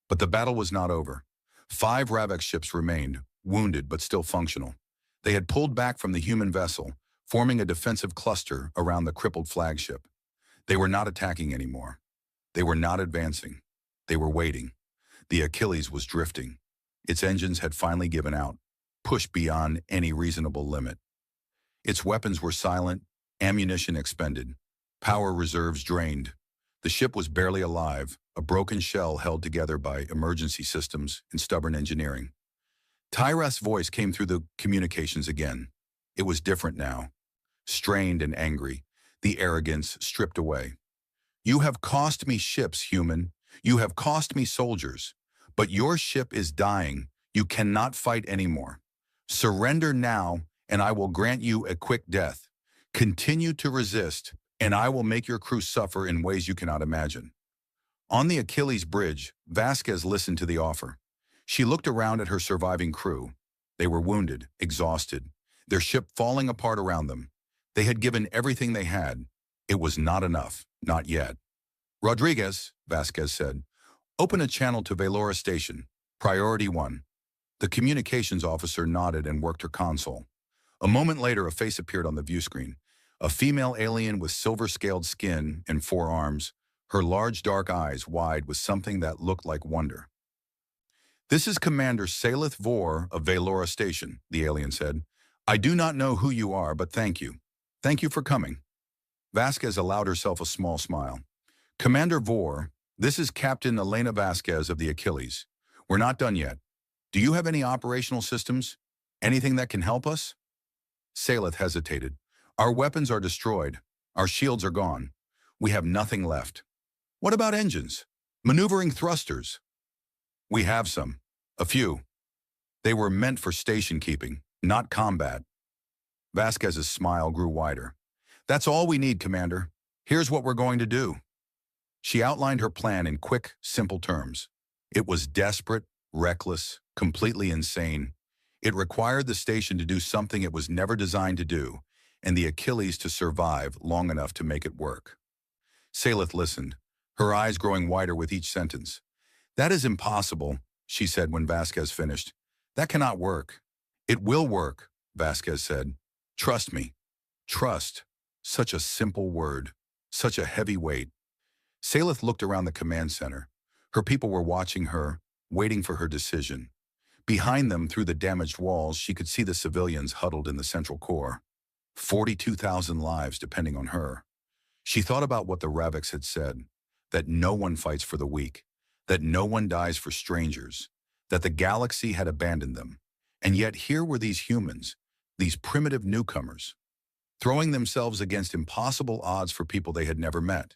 But the battle was not over. 5 Ravek ships remained, wounded but still functional. They had pulled back from the human vessel, forming a defensive cluster around the crippled flagship. They were not attacking anymore. They were not advancing. They were waiting. The Achilles was drifting. Its engines had finally given out, pushed beyond any reasonable limit. Its weapons were silent, ammunition expended, power reserves drained. The ship was barely alive, a broken shell held together by emergency systems and stubborn engineering. Tyrus' voice came through the communications again. It was different now, strained and angry, the arrogance stripped away. "You have cost me ships, human. You have cost me soldiers. But your ship is dying. You cannot fight anymore. Surrender now, and I will grant you a quick death. Continue to resist, and I will make your crew suffer in ways you cannot imagine." On the Achilles bridge, Vasquez listened to the offer. She looked around at her surviving crew. They were wounded, exhausted, their ship falling apart around them. They had given everything they had. It was not enough, not yet. "Rodriguez," Vasquez said, "open a channel to Valora Station, Priority 1. The communications officer nodded and worked her console. A moment later, a face appeared on the view screen. A female alien with silver-scaled skin and 4 arms, her large dark eyes wide with something that looked like wonder. "This is Commander Salith Vor of Valora Station," the alien said. "I do not know who you are, but thank you. Thank you for coming." Vasquez allowed herself a small smile. "Commander Vor, this is Captain Elena Vasquez of the Achilles. We're not done yet. Do you have any operational systems? Anything that can help us?" Salith hesitated. "Our weapons are destroyed. Our shields are gone. We have nothing left." "What about engines? Maneuvering thrusters?" "We have some. A few. They were meant for station keeping, not combat." Vasquez's smile grew wider. "That's all we need, Commander. Here's what we're going to do." She outlined her plan in quick, simple terms. It was desperate, reckless, completely insane. It required the station to do something it was never designed to do, and the Achilles to survive long enough to make it work. Salith listened, her eyes growing wider with each sentence. "That is impossible," she said when Vasquez finished. "That cannot work." "It will work," Vasquez said. "Trust me." Trust. Such a simple word. Such a heavy weight. Salith looked around the command center. Her people were watching her, waiting for her decision. Behind them, through the damaged walls, she could see the civilians huddled in the central core. 42,000 lives depending on her. She thought about what the Raveks had said, that no one fights for the weak, that no one dies for strangers, that the galaxy had abandoned them. And yet here were these humans, these primitive newcomers, throwing themselves against impossible odds for people they had never met.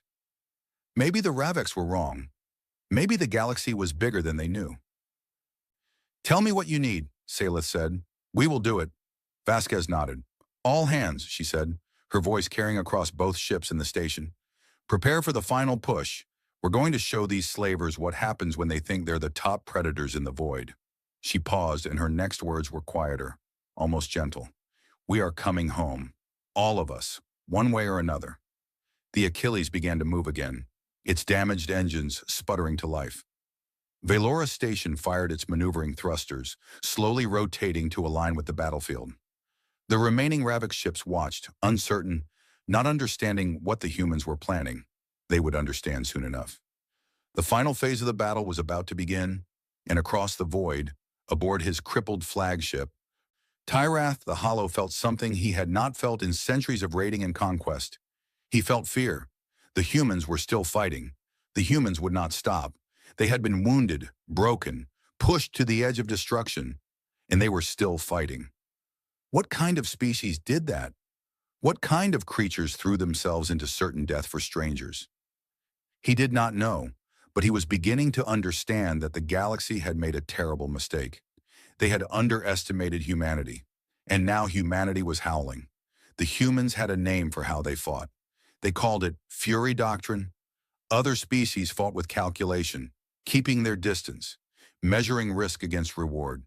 Maybe the Raveks were wrong. Maybe the galaxy was bigger than they knew. "Tell me what you need," Salith said. "We will do it." Vasquez nodded. "All hands," she said, her voice carrying across both ships in the station. "Prepare for the final push. We're going to show these slavers what happens when they think they're the top predators in the void." She paused, and her next words were quieter, almost gentle. "We are coming home. All of us, one way or another." The Achilles began to move again, its damaged engines sputtering to life. Velora Station fired its maneuvering thrusters, slowly rotating to align with the battlefield. The remaining Ravix ships watched, uncertain, not understanding what the humans were planning. They would understand soon enough. The final phase of the battle was about to begin, and across the void, aboard his crippled flagship, Tyrath the Hollow felt something he had not felt in centuries of raiding and conquest. He felt fear. The humans were still fighting. The humans would not stop. They had been wounded, broken, pushed to the edge of destruction, and they were still fighting. What kind of species did that? What kind of creatures threw themselves into certain death for strangers? He did not know, but he was beginning to understand that the galaxy had made a terrible mistake. They had underestimated humanity, and now humanity was howling. The humans had a name for how they fought. They called it Fury Doctrine. Other species fought with calculation, keeping their distance, measuring risk against reward.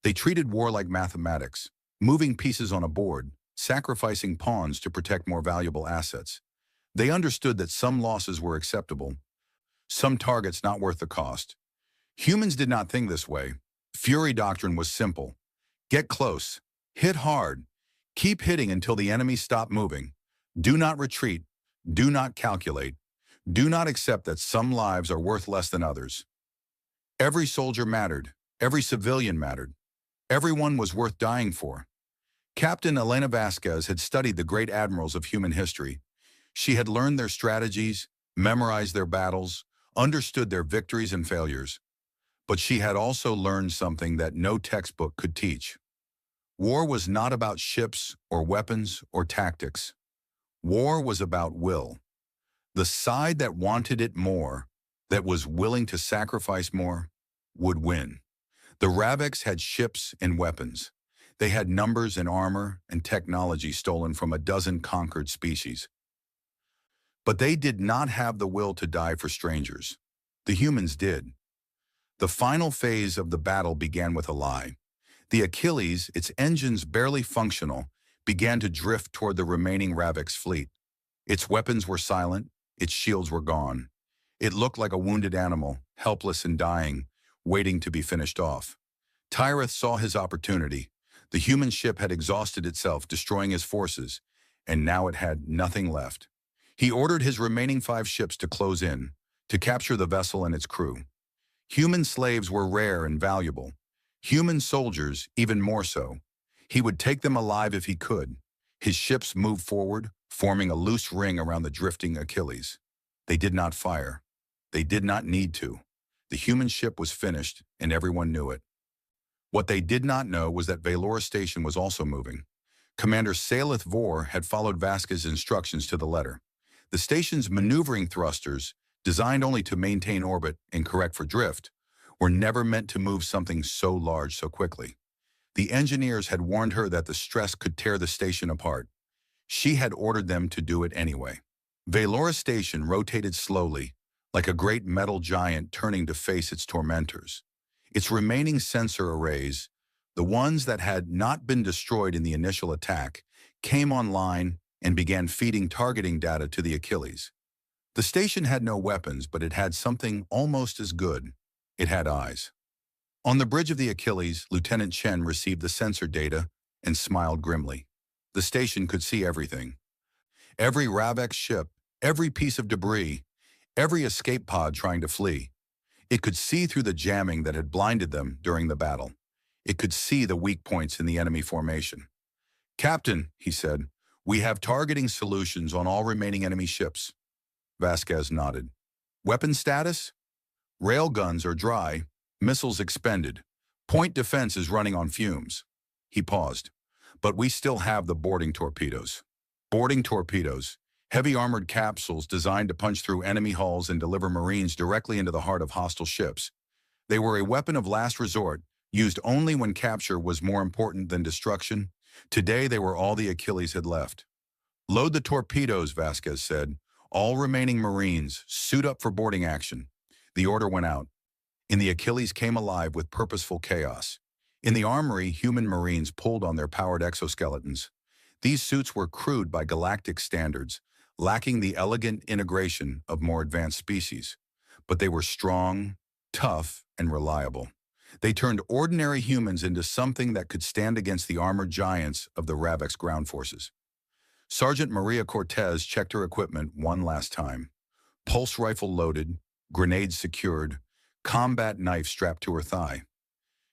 They treated war like mathematics, moving pieces on a board, sacrificing pawns to protect more valuable assets. They understood that some losses were acceptable, some targets not worth the cost. Humans did not think this way. Fury Doctrine was simple. Get close, hit hard, keep hitting until the enemy stop moving. Do not retreat, do not calculate, do not accept that some lives are worth less than others. Every soldier mattered, every civilian mattered. Everyone was worth dying for. Captain Elena Vasquez had studied the great admirals of human history. She had learned their strategies, memorized their battles, understood their victories and failures. But she had also learned something that no textbook could teach. War was not about ships or weapons or tactics. War was about will. The side that wanted it more, that was willing to sacrifice more, would win. The Ravix had ships and weapons. They had numbers and armor and technology stolen from a dozen conquered species. But they did not have the will to die for strangers. The humans did. The final phase of the battle began with a lie. The Achilles, its engines barely functional, began to drift toward the remaining Ravix fleet. Its weapons were silent, its shields were gone. It looked like a wounded animal, helpless and dying, waiting to be finished off. Tyrath saw his opportunity. The human ship had exhausted itself, destroying his forces, and now it had nothing left. He ordered his remaining 5 ships to close in, to capture the vessel and its crew. Human slaves were rare and valuable. Human soldiers, even more so. He would take them alive if he could. His ships moved forward, forming a loose ring around the drifting Achilles. They did not fire. They did not need to. The human ship was finished, and everyone knew it. What they did not know was that Velora Station was also moving. Commander Salith Vor had followed Vasquez's instructions to the letter. The station's maneuvering thrusters, designed only to maintain orbit and correct for drift, were never meant to move something so large so quickly. The engineers had warned her that the stress could tear the station apart. She had ordered them to do it anyway. Velora Station rotated slowly, like a great metal giant turning to face its tormentors. Its remaining sensor arrays, the ones that had not been destroyed in the initial attack, came online and began feeding targeting data to the Achilles. The station had no weapons, but it had something almost as good. It had eyes. On the bridge of the Achilles, Lieutenant Chen received the sensor data and smiled grimly. The station could see everything. Every Ravix ship, every piece of debris, every escape pod trying to flee. It could see through the jamming that had blinded them during the battle. It could see the weak points in the enemy formation. "Captain," he said, "we have targeting solutions on all remaining enemy ships." Vasquez nodded. "Weapon status?" "Rail guns are dry, missiles expended. Point defense is running on fumes." He paused. "But we still have the boarding torpedoes." Boarding torpedoes, heavy armored capsules designed to punch through enemy hulls and deliver Marines directly into the heart of hostile ships. They were a weapon of last resort, used only when capture was more important than destruction. Today they were all the Achilles had left. "Load the torpedoes," Vasquez said. "All remaining Marines, suit up for boarding action." The order went out. And the Achilles came alive with purposeful chaos. In the armory, human Marines pulled on their powered exoskeletons. These suits were crude by galactic standards, lacking the elegant integration of more advanced species. But they were strong, tough, and reliable. They turned ordinary humans into something that could stand against the armored giants of the Ravex ground forces. Sergeant Maria Cortez checked her equipment one last time. Pulse rifle loaded, grenades secured, combat knife strapped to her thigh.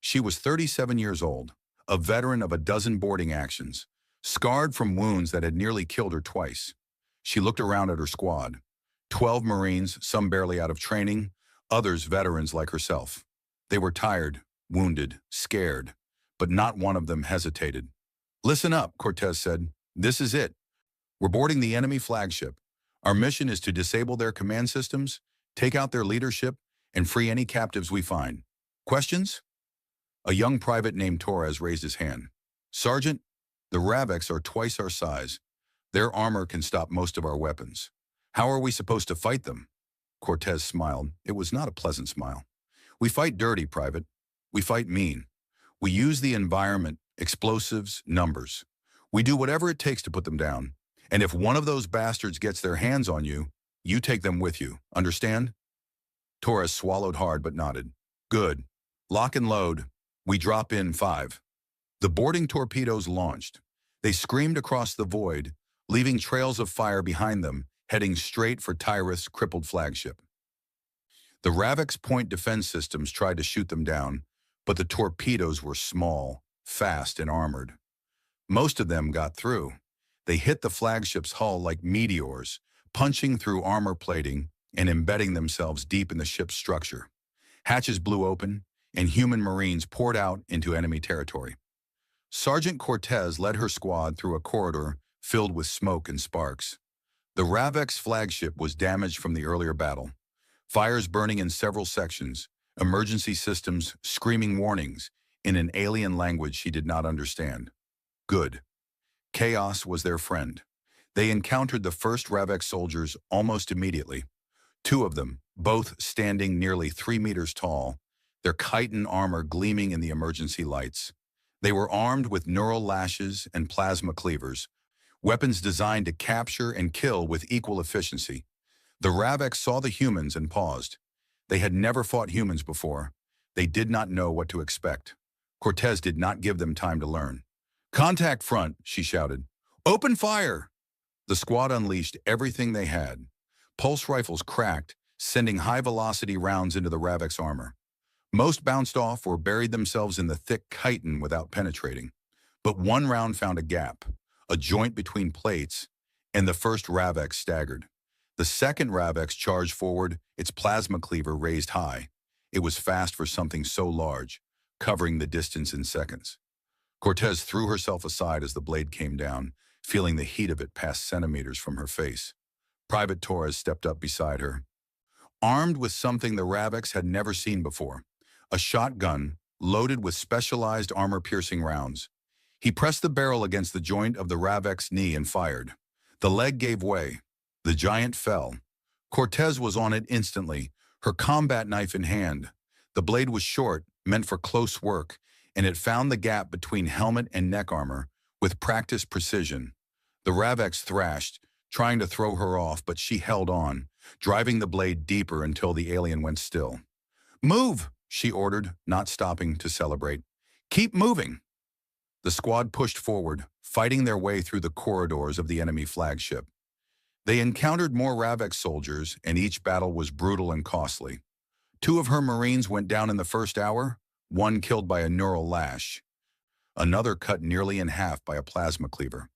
She was 37 years old, a veteran of a dozen boarding actions, scarred from wounds that had nearly killed her twice. She looked around at her squad. 12 Marines, some barely out of training, others veterans like herself. They were tired, wounded, scared, but not one of them hesitated. "Listen up," Cortez said. "This is it. We're boarding the enemy flagship. Our mission is to disable their command systems, take out their leadership, and free any captives we find. Questions?" A young private named Torres raised his hand. "Sergeant, the Ravex are twice our size. Their armor can stop most of our weapons. How are we supposed to fight them?" Cortez smiled. It was not a pleasant smile. "We fight dirty, Private. We fight mean. We use the environment, explosives, numbers. We do whatever it takes to put them down. And if one of those bastards gets their hands on you, you take them with you. Understand?" Torres swallowed hard but nodded. "Good. Lock and load. We drop in 5. The boarding torpedoes launched. They screamed across the void, leaving trails of fire behind them, heading straight for Tyrith's crippled flagship. The Ravex point defense systems tried to shoot them down, but the torpedoes were small, fast, and armored. Most of them got through. They hit the flagship's hull like meteors, punching through armor plating and embedding themselves deep in the ship's structure. Hatches blew open, and human Marines poured out into enemy territory. Sergeant Cortez led her squad through a corridor filled with smoke and sparks. The Ravex flagship was damaged from the earlier battle. Fires burning in several sections, emergency systems screaming warnings in an alien language she did not understand. Good. Chaos was their friend. They encountered the first Ravex soldiers almost immediately. 2 of them, both standing nearly 3 meters tall, their chitin armor gleaming in the emergency lights. They were armed with neural lashes and plasma cleavers, weapons designed to capture and kill with equal efficiency. The Ravex saw the humans and paused. They had never fought humans before. They did not know what to expect. Cortez did not give them time to learn. "Contact front," she shouted. "Open fire!" The squad unleashed everything they had. Pulse rifles cracked, sending high-velocity rounds into the Ravex armor. Most bounced off or buried themselves in the thick chitin without penetrating. But one round found a gap, a joint between plates, and the first Ravex staggered. The second Ravex charged forward, its plasma cleaver raised high. It was fast for something so large, covering the distance in seconds. Cortez threw herself aside as the blade came down, feeling the heat of it pass centimeters from her face. Private Torres stepped up beside her, armed with something the Ravex had never seen before, a shotgun loaded with specialized armor-piercing rounds. He pressed the barrel against the joint of the Ravex knee and fired. The leg gave way. The giant fell. Cortez was on it instantly, her combat knife in hand. The blade was short, meant for close work, and it found the gap between helmet and neck armor with practiced precision. The Ravex thrashed, trying to throw her off, but she held on, driving the blade deeper until the alien went still. "Move!" she ordered, not stopping to celebrate. "Keep moving!" The squad pushed forward, fighting their way through the corridors of the enemy flagship. They encountered more Ravex soldiers, and each battle was brutal and costly. 2 of her Marines went down in the first hour, one killed by a neural lash. Another cut nearly in half by a plasma cleaver.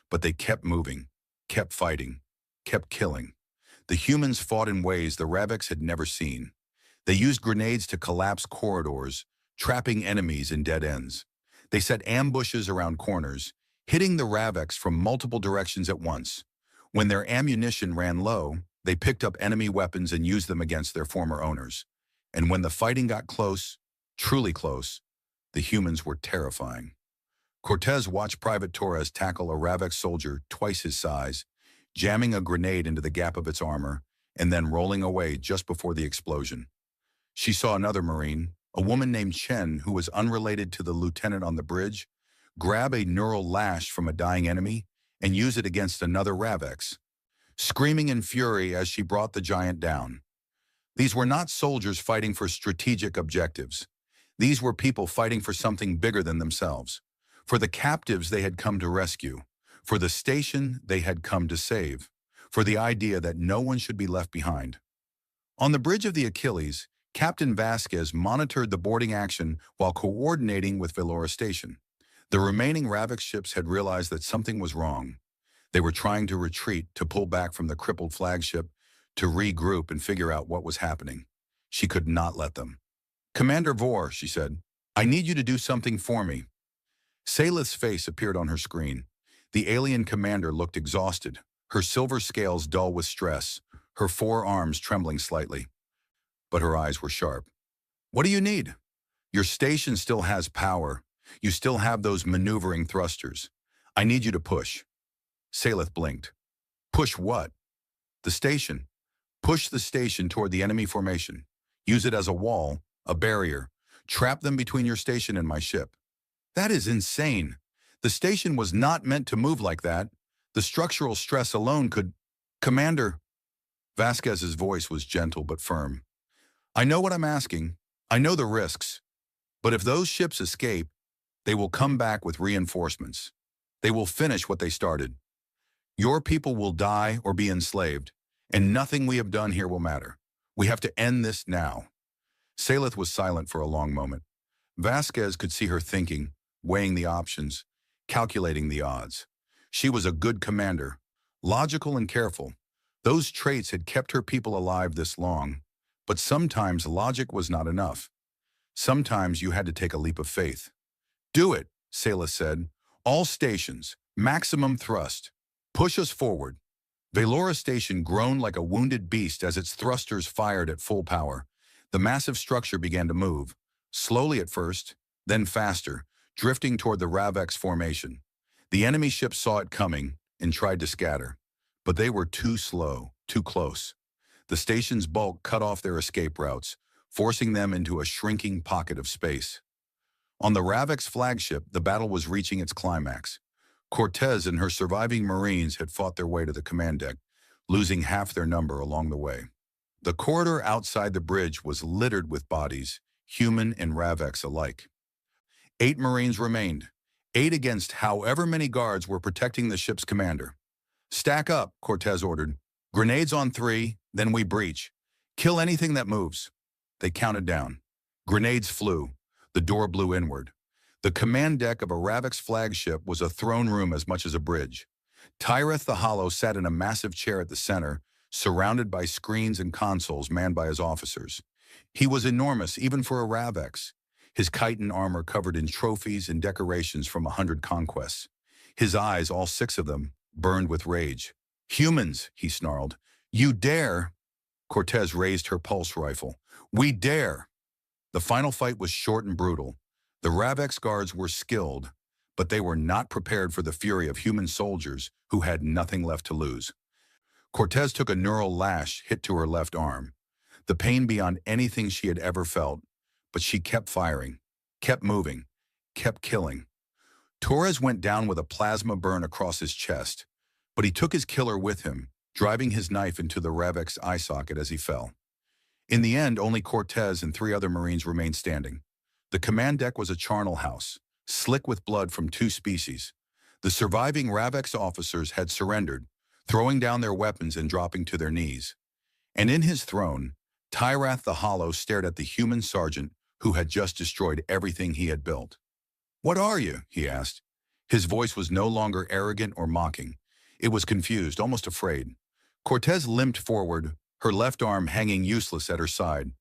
But they kept moving, kept fighting, kept killing. The humans fought in ways the Ravex had never seen. They used grenades to collapse corridors, trapping enemies in dead ends. They set ambushes around corners, hitting the Ravex from multiple directions at once. When their ammunition ran low, they picked up enemy weapons and used them against their former owners. And when the fighting got close, truly close, the humans were terrifying. Cortez watched Private Torres tackle a Ravex soldier twice his size, jamming a grenade into the gap of its armor, and then rolling away just before the explosion. She saw another Marine, a woman named Chen who was unrelated to the lieutenant on the bridge, grab a neural lash from a dying enemy and use it against another Ravex. screaming in fury as she brought the giant down. These were not soldiers fighting for strategic objectives. These were people fighting for something bigger than themselves, for the captives they had come to rescue, for the station they had come to save, for the idea that no one should be left behind. On the bridge of the Achilles, Captain Vasquez monitored the boarding action while coordinating with Velora Station. The remaining Ravix ships had realized that something was wrong. They were trying to retreat, to pull back from the crippled flagship, to regroup and figure out what was happening. She could not let them. "Commander Vor," she said, "I need you to do something for me." Salith's face appeared on her screen. The alien commander looked exhausted, her silver scales dull with stress, her forearms trembling slightly. But her eyes were sharp. "What do you need? Your station still has power. You still have those maneuvering thrusters. I need you to push." Salith blinked. "Push what?" "The station. Push the station toward the enemy formation. Use it as a wall, a barrier. Trap them between your station and my ship." "That is insane. The station was not meant to move like that. The structural stress alone could—" "Commander." Vasquez's voice was gentle but firm. "I know what I'm asking. I know the risks. But if those ships escape, they will come back with reinforcements. They will finish what they started. Your people will die or be enslaved, and nothing we have done here will matter. We have to end this now." Salith was silent for a long moment. Vasquez could see her thinking, weighing the options, calculating the odds. She was a good commander, logical and careful. Those traits had kept her people alive this long. But sometimes logic was not enough. Sometimes you had to take a leap of faith. "Do it," Salith said. "All stations, maximum thrust. Push us forward." Velora Station groaned like a wounded beast as its thrusters fired at full power. The massive structure began to move, slowly at first, then faster, drifting toward the Ravix formation. The enemy ships saw it coming and tried to scatter, but they were too slow, too close. The station's bulk cut off their escape routes, forcing them into a shrinking pocket of space. On the Ravix flagship, the battle was reaching its climax. Cortez and her surviving Marines had fought their way to the command deck, losing half their number along the way. The corridor outside the bridge was littered with bodies, human and Ravix alike. 8 Marines remained, 8 against however many guards were protecting the ship's commander. "Stack up," Cortez ordered. "Grenades on 3, then we breach. Kill anything that moves." They counted down. Grenades flew. The door blew inward. The command deck of a Ravix flagship was a throne room as much as a bridge. Tyreth the Hollow sat in a massive chair at the center, surrounded by screens and consoles manned by his officers. He was enormous, even for a Ravix. His chitin armor covered in trophies and decorations from 100 conquests. His eyes, all 6 of them, burned with rage. "Humans," he snarled. "You dare!" Cortez raised her pulse rifle. "We dare!" The final fight was short and brutal. The Ravix guards were skilled, but they were not prepared for the fury of human soldiers who had nothing left to lose. Cortez took a neural lash hit to her left arm, the pain beyond anything she had ever felt, but she kept firing, kept moving, kept killing. Torres went down with a plasma burn across his chest, but he took his killer with him, driving his knife into the Ravix eye socket as he fell. In the end, only Cortez and 3 other Marines remained standing. The command deck was a charnel house, slick with blood from 2 species. The surviving Ravix officers had surrendered, throwing down their weapons and dropping to their knees. And in his throne, Tyrath the Hollow stared at the human sergeant who had just destroyed everything he had built. "What are you?" he asked. His voice was no longer arrogant or mocking. It was confused, almost afraid. Cortez limped forward, her left arm hanging useless at her side.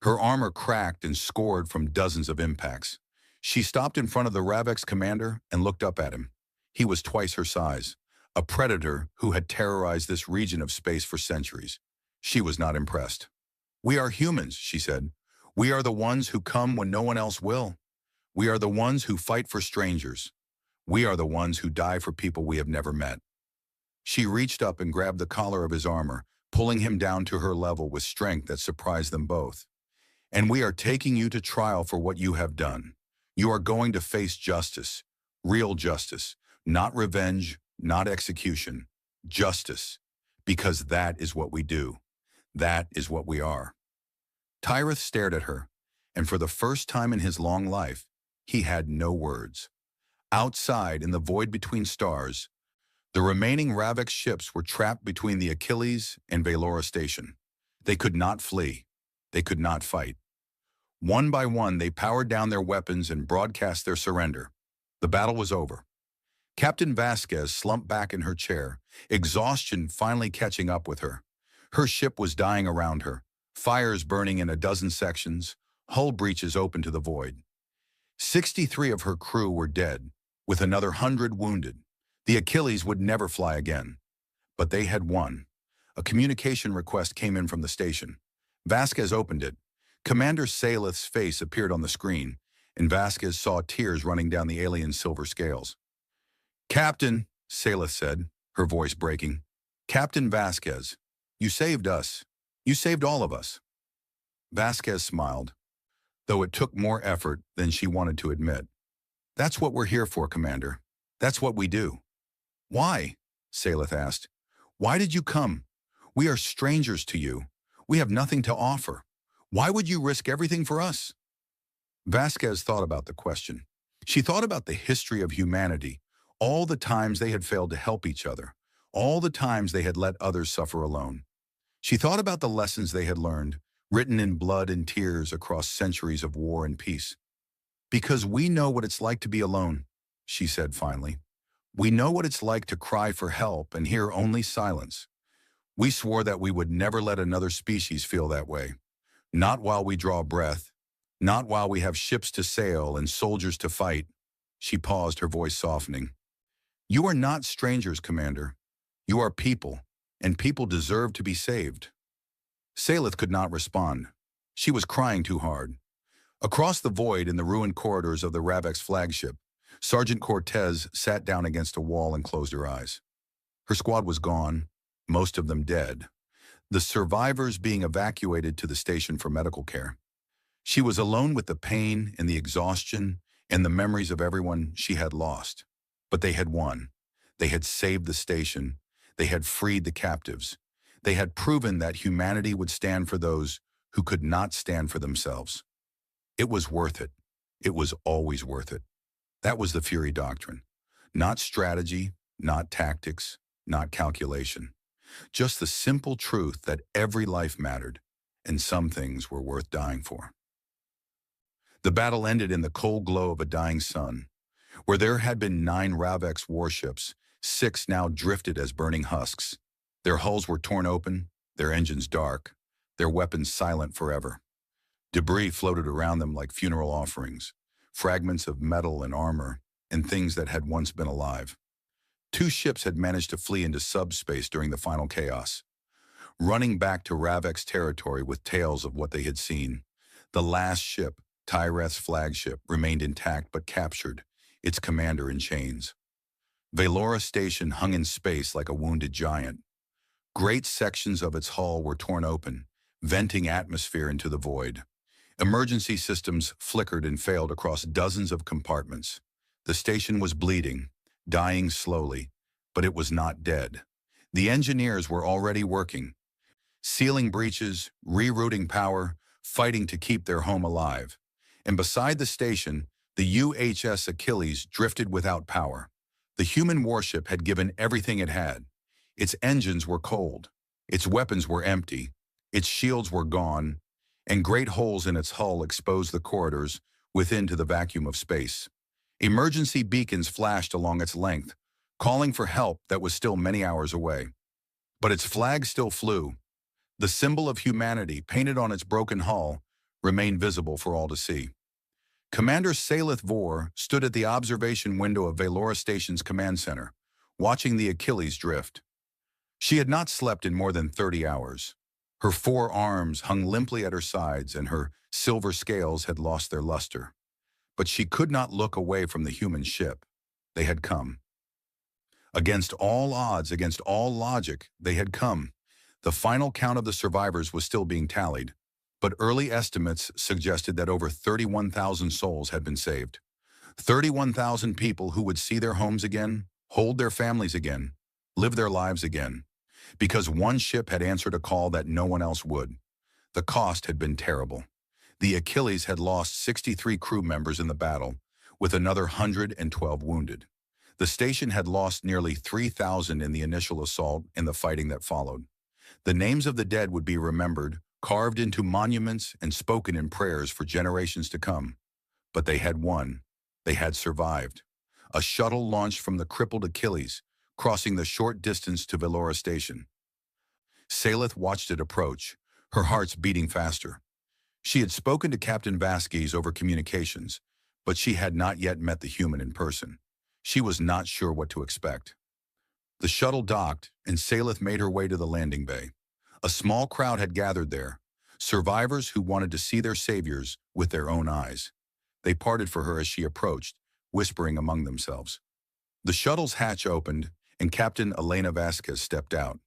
Her armor cracked and scored from dozens of impacts. She stopped in front of the Ravix commander and looked up at him. He was twice her size, a predator who had terrorized this region of space for centuries. She was not impressed. "We are humans," she said. "We are the ones who come when no one else will. We are the ones who fight for strangers. We are the ones who die for people we have never met." She reached up and grabbed the collar of his armor, pulling him down to her level with strength that surprised them both. "And we are taking you to trial for what you have done. You are going to face justice, real justice, not revenge, not execution. Justice. Because that is what we do. That is what we are. Tyreth stared at her, and for the first time in his long life, he had no words. Outside, in the void between stars, the remaining Ravix ships were trapped between the Achilles and Velora station. They could not flee. They could not fight. One by one, they powered down their weapons and broadcast their surrender. The battle was over. Captain Vasquez slumped back in her chair, exhaustion finally catching up with her. Her ship was dying around her, fires burning in a dozen sections, hull breaches open to the void. 63 of her crew were dead, with another 100 wounded. The Achilles would never fly again. But they had won. A communication request came in from the station. Vasquez opened it. Commander Saleth's face appeared on the screen, and Vasquez saw tears running down the alien's silver scales. "Captain," Saleth said, her voice breaking. "Captain Vasquez, you saved us. You saved all of us." Vasquez smiled, though it took more effort than she wanted to admit. "That's what we're here for, Commander. That's what we do." "Why?" Saleth asked. "Why did you come? We are strangers to you. We have nothing to offer. Why would you risk everything for us?" Vasquez thought about the question. She thought about the history of humanity, all the times they had failed to help each other, all the times they had let others suffer alone. She thought about the lessons they had learned, written in blood and tears across centuries of war and peace. "Because we know what it's like to be alone," she said finally. "We know what it's like to cry for help and hear only silence. We swore that we would never let another species feel that way. Not while we draw breath. Not while we have ships to sail and soldiers to fight." She paused, her voice softening. "You are not strangers, Commander. You are people, and people deserve to be saved." Saleth could not respond. She was crying too hard. Across the void in the ruined corridors of the Ravix flagship, Sergeant Cortez sat down against a wall and closed her eyes. Her squad was gone, most of them dead, the survivors being evacuated to the station for medical care. She was alone with the pain and the exhaustion and the memories of everyone she had lost. But they had won. They had saved the station. They had freed the captives. They had proven that humanity would stand for those who could not stand for themselves. It was worth it. It was always worth it. That was the Fury Doctrine. Not strategy, not tactics, not calculation. Just the simple truth that every life mattered, and some things were worth dying for. The battle ended in the cold glow of a dying sun. Where there had been 9 Ravix warships, 6 now drifted as burning husks. Their hulls were torn open, their engines dark, their weapons silent forever. Debris floated around them like funeral offerings, fragments of metal and armor, and things that had once been alive. 2 ships had managed to flee into subspace during the final chaos, running back to Ravix territory with tales of what they had seen. The last ship, Tyreth's flagship, remained intact but captured, its commander in chains. Velora Station hung in space like a wounded giant. Great sections of its hull were torn open, venting atmosphere into the void. Emergency systems flickered and failed across dozens of compartments. The station was bleeding, dying slowly, but it was not dead. The engineers were already working, sealing breaches, rerouting power, fighting to keep their home alive. And beside the station, the UHS Achilles drifted without power. The human warship had given everything it had. Its engines were cold. Its weapons were empty. Its shields were gone, and great holes in its hull exposed the corridors within to the vacuum of space. Emergency beacons flashed along its length, calling for help that was still many hours away. But its flag still flew. The symbol of humanity, painted on its broken hull, remained visible for all to see. Commander Saleth Vor stood at the observation window of Velora Station's command center, watching the Achilles drift. She had not slept in more than 30 hours. Her 4 arms hung limply at her sides, and her silver scales had lost their luster. But she could not look away from the human ship. They had come. Against all odds, against all logic, they had come. The final count of the survivors was still being tallied, but early estimates suggested that over 31,000 souls had been saved. 31,000 people who would see their homes again, hold their families again, live their lives again. because one ship had answered a call that no one else would. The cost had been terrible. The Achilles had lost 63 crew members in the battle, with another 112 wounded. The station had lost nearly 3,000 in the initial assault and the fighting that followed. The names of the dead would be remembered, carved into monuments and spoken in prayers for generations to come. But they had won. They had survived. A shuttle launched from the crippled Achilles, crossing the short distance to Velora Station. Salith watched it approach, her heart's beating faster. She had spoken to Captain Vasquez over communications, but she had not yet met the human in person. She was not sure what to expect. The shuttle docked, and Salith made her way to the landing bay. A small crowd had gathered there, survivors who wanted to see their saviors with their own eyes. They parted for her as she approached, whispering among themselves. The shuttle's hatch opened, and Captain Elena Vasquez stepped out.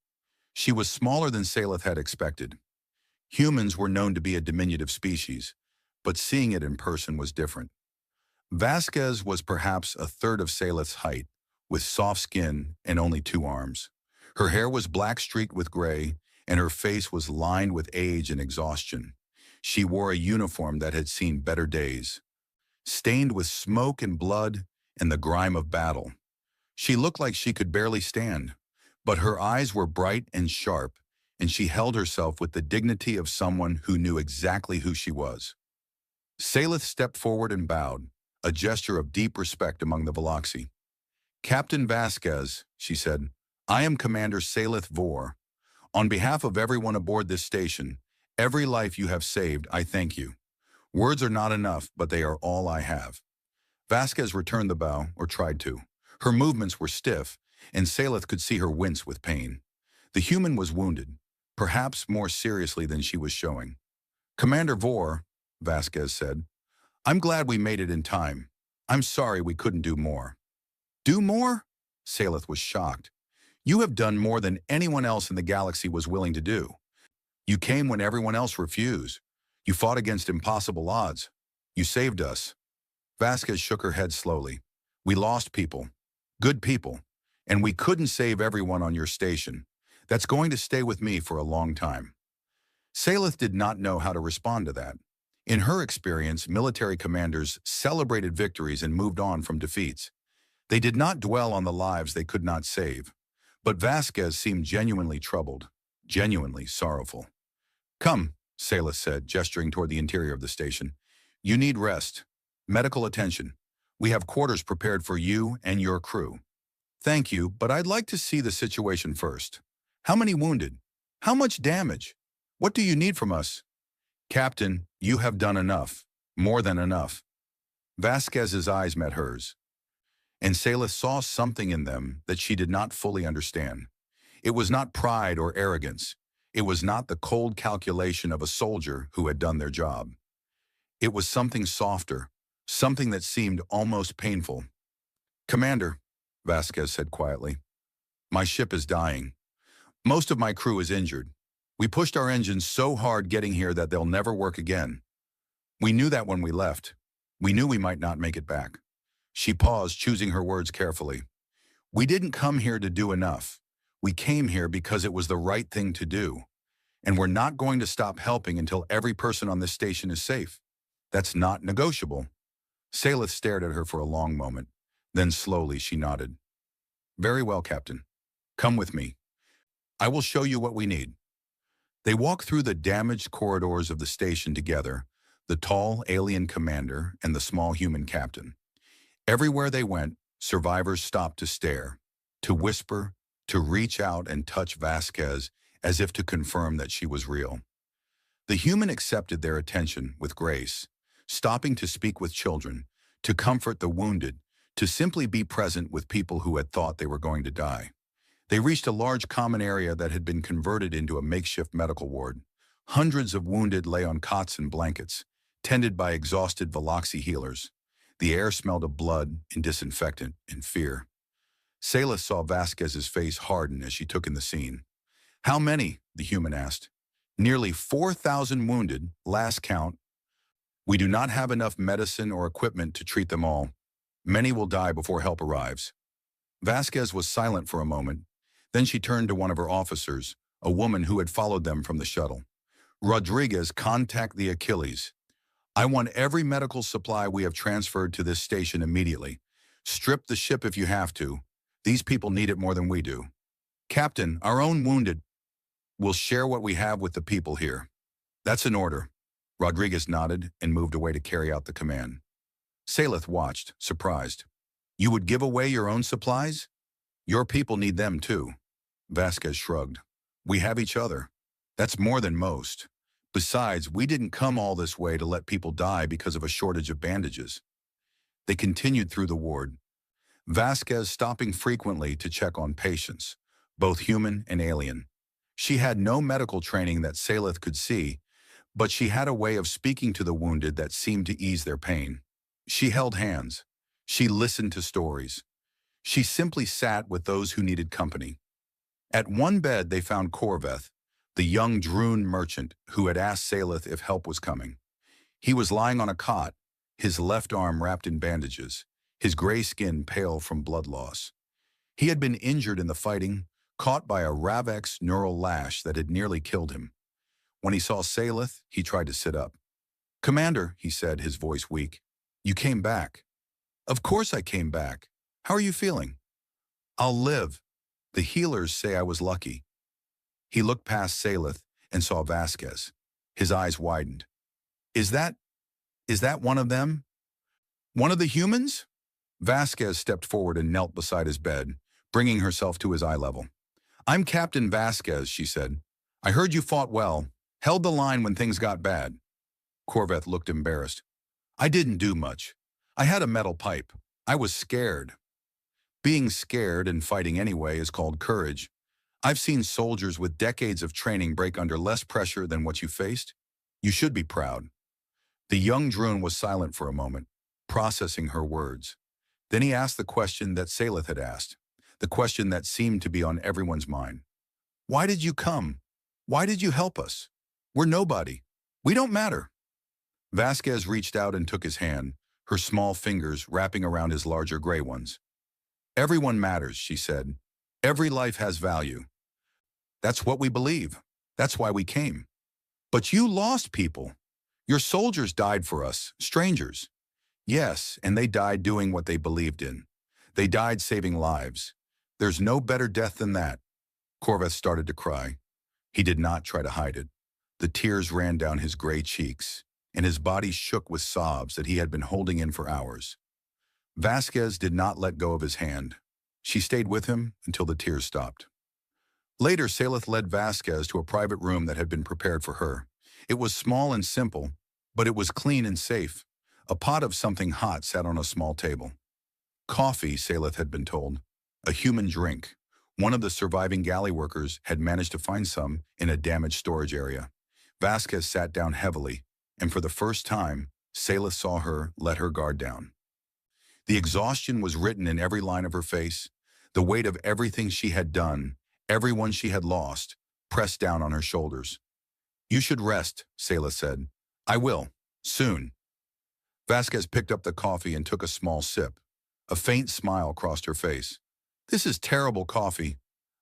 She was smaller than Salith had expected. Humans were known to be a diminutive species, but seeing it in person was different. Vasquez was perhaps a third of Salith's height, with soft skin and only 2 arms. Her hair was black streaked with gray, and her face was lined with age and exhaustion. She wore a uniform that had seen better days, stained with smoke and blood and the grime of battle. She looked like she could barely stand, but her eyes were bright and sharp, and she held herself with the dignity of someone who knew exactly who she was. Salith stepped forward and bowed, a gesture of deep respect among the Veloxi. "Captain Vasquez," she said, "I am Commander Salith Vor. On behalf of everyone aboard this station, every life you have saved, I thank you. Words are not enough, but they are all I have." Vasquez returned the bow, or tried to. Her movements were stiff, and Salith could see her wince with pain. The human was wounded, perhaps more seriously than she was showing. "Commander Vor," Vasquez said, "I'm glad we made it in time. I'm sorry we couldn't do more." "Do more?" Salith was shocked. "You have done more than anyone else in the galaxy was willing to do. You came when everyone else refused. You fought against impossible odds. You saved us." Vasquez shook her head slowly. "We lost people, good people, and we couldn't save everyone on your station. That's going to stay with me for a long time." Salith did not know how to respond to that. In her experience, military commanders celebrated victories and moved on from defeats. They did not dwell on the lives they could not save. But Vasquez seemed genuinely troubled, genuinely sorrowful. "Come," Salith said, gesturing toward the interior of the station. "You need rest, medical attention. We have quarters prepared for you and your crew." "Thank you, but I'd like to see the situation first. How many wounded? How much damage? What do you need from us?" "Captain, you have done enough, more than enough." Vasquez's eyes met hers, and Salith saw something in them that she did not fully understand. It was not pride or arrogance. It was not the cold calculation of a soldier who had done their job. It was something softer, something that seemed almost painful. "Commander," Vasquez said quietly, "my ship is dying. Most of my crew is injured. We pushed our engines so hard getting here that they'll never work again. We knew that when we left. We knew we might not make it back." She paused, choosing her words carefully. "We didn't come here to do enough. We came here because it was the right thing to do. And we're not going to stop helping until every person on this station is safe. That's not negotiable." Salith stared at her for a long moment. Then slowly she nodded. "Very well, Captain. Come with me. I will show you what we need." They walked through the damaged corridors of the station together, the tall alien commander and the small human captain. Everywhere they went, survivors stopped to stare, to whisper, to reach out and touch Vasquez as if to confirm that she was real. The human accepted their attention with grace, stopping to speak with children, to comfort the wounded, to simply be present with people who had thought they were going to die. They reached a large common area that had been converted into a makeshift medical ward. Hundreds of wounded lay on cots and blankets, tended by exhausted Veloxi healers. The air smelled of blood and disinfectant and fear. Salith saw Vasquez's face harden as she took in the scene. "How many?" the human asked. "Nearly 4,000 wounded, last count. We do not have enough medicine or equipment to treat them all. Many will die before help arrives." Vasquez was silent for a moment. Then she turned to one of her officers, a woman who had followed them from the shuttle. Rodriguez, contact the Achilles. I want every medical supply we have transferred to this station immediately. Strip the ship if you have to. These people need it more than we do. Captain, our own wounded. We'll share what we have with the people here. That's an order. Rodriguez nodded and moved away to carry out the command. Saleth watched, surprised. You would give away your own supplies? Your people need them too. Vasquez shrugged. We have each other. That's more than most. Besides, we didn't come all this way to let people die because of a shortage of bandages. They continued through the ward, Vasquez stopping frequently to check on patients, both human and alien. She had no medical training that Saleth could see, but she had a way of speaking to the wounded that seemed to ease their pain. She held hands. She listened to stories. She simply sat with those who needed company. At one bed they found Corveth, the young Droon merchant who had asked Saleth if help was coming. He was lying on a cot, his left arm wrapped in bandages, his gray skin pale from blood loss. He had been injured in the fighting, caught by a Ravex neural lash that had nearly killed him. When he saw Saleth, he tried to sit up. Commander, he said, his voice weak, you came back. Of course I came back. How are you feeling? I'll live. The healers say I was lucky. He looked past Saleth and saw Vasquez. His eyes widened. Is that one of them? One of the humans? Vasquez stepped forward and knelt beside his bed, bringing herself to his eye level. I'm Captain Vasquez, she said. I heard you fought well, held the line when things got bad. Corveth looked embarrassed. I didn't do much. I had a metal pipe. I was scared. Being scared and fighting anyway is called courage. I've seen soldiers with decades of training break under less pressure than what you faced. You should be proud. The young Droon was silent for a moment, processing her words. Then he asked the question that Saleth had asked, the question that seemed to be on everyone's mind. Why did you come? Why did you help us? We're nobody. We don't matter. Vasquez reached out and took his hand, her small fingers wrapping around his larger gray ones. Everyone matters, she said. Every life has value. That's what we believe. That's why we came. But you lost people. Your soldiers died for us, strangers. Yes, and they died doing what they believed in. They died saving lives. There's no better death than that. Corveth started to cry. He did not try to hide it. The tears ran down his gray cheeks, and his body shook with sobs that he had been holding in for hours. Vasquez did not let go of his hand. She stayed with him until the tears stopped. Later, Saleth led Vasquez to a private room that had been prepared for her. It was small and simple, but it was clean and safe. A pot of something hot sat on a small table. Coffee, Saleth had been told. A human drink. One of the surviving galley workers had managed to find some in a damaged storage area. Vasquez sat down heavily, and for the first time, Saleth saw her let her guard down. The exhaustion was written in every line of her face, the weight of everything she had done, everyone she had lost, pressed down on her shoulders. You should rest, Saleth said. I will, soon. Vasquez picked up the coffee and took a small sip. A faint smile crossed her face. This is terrible coffee.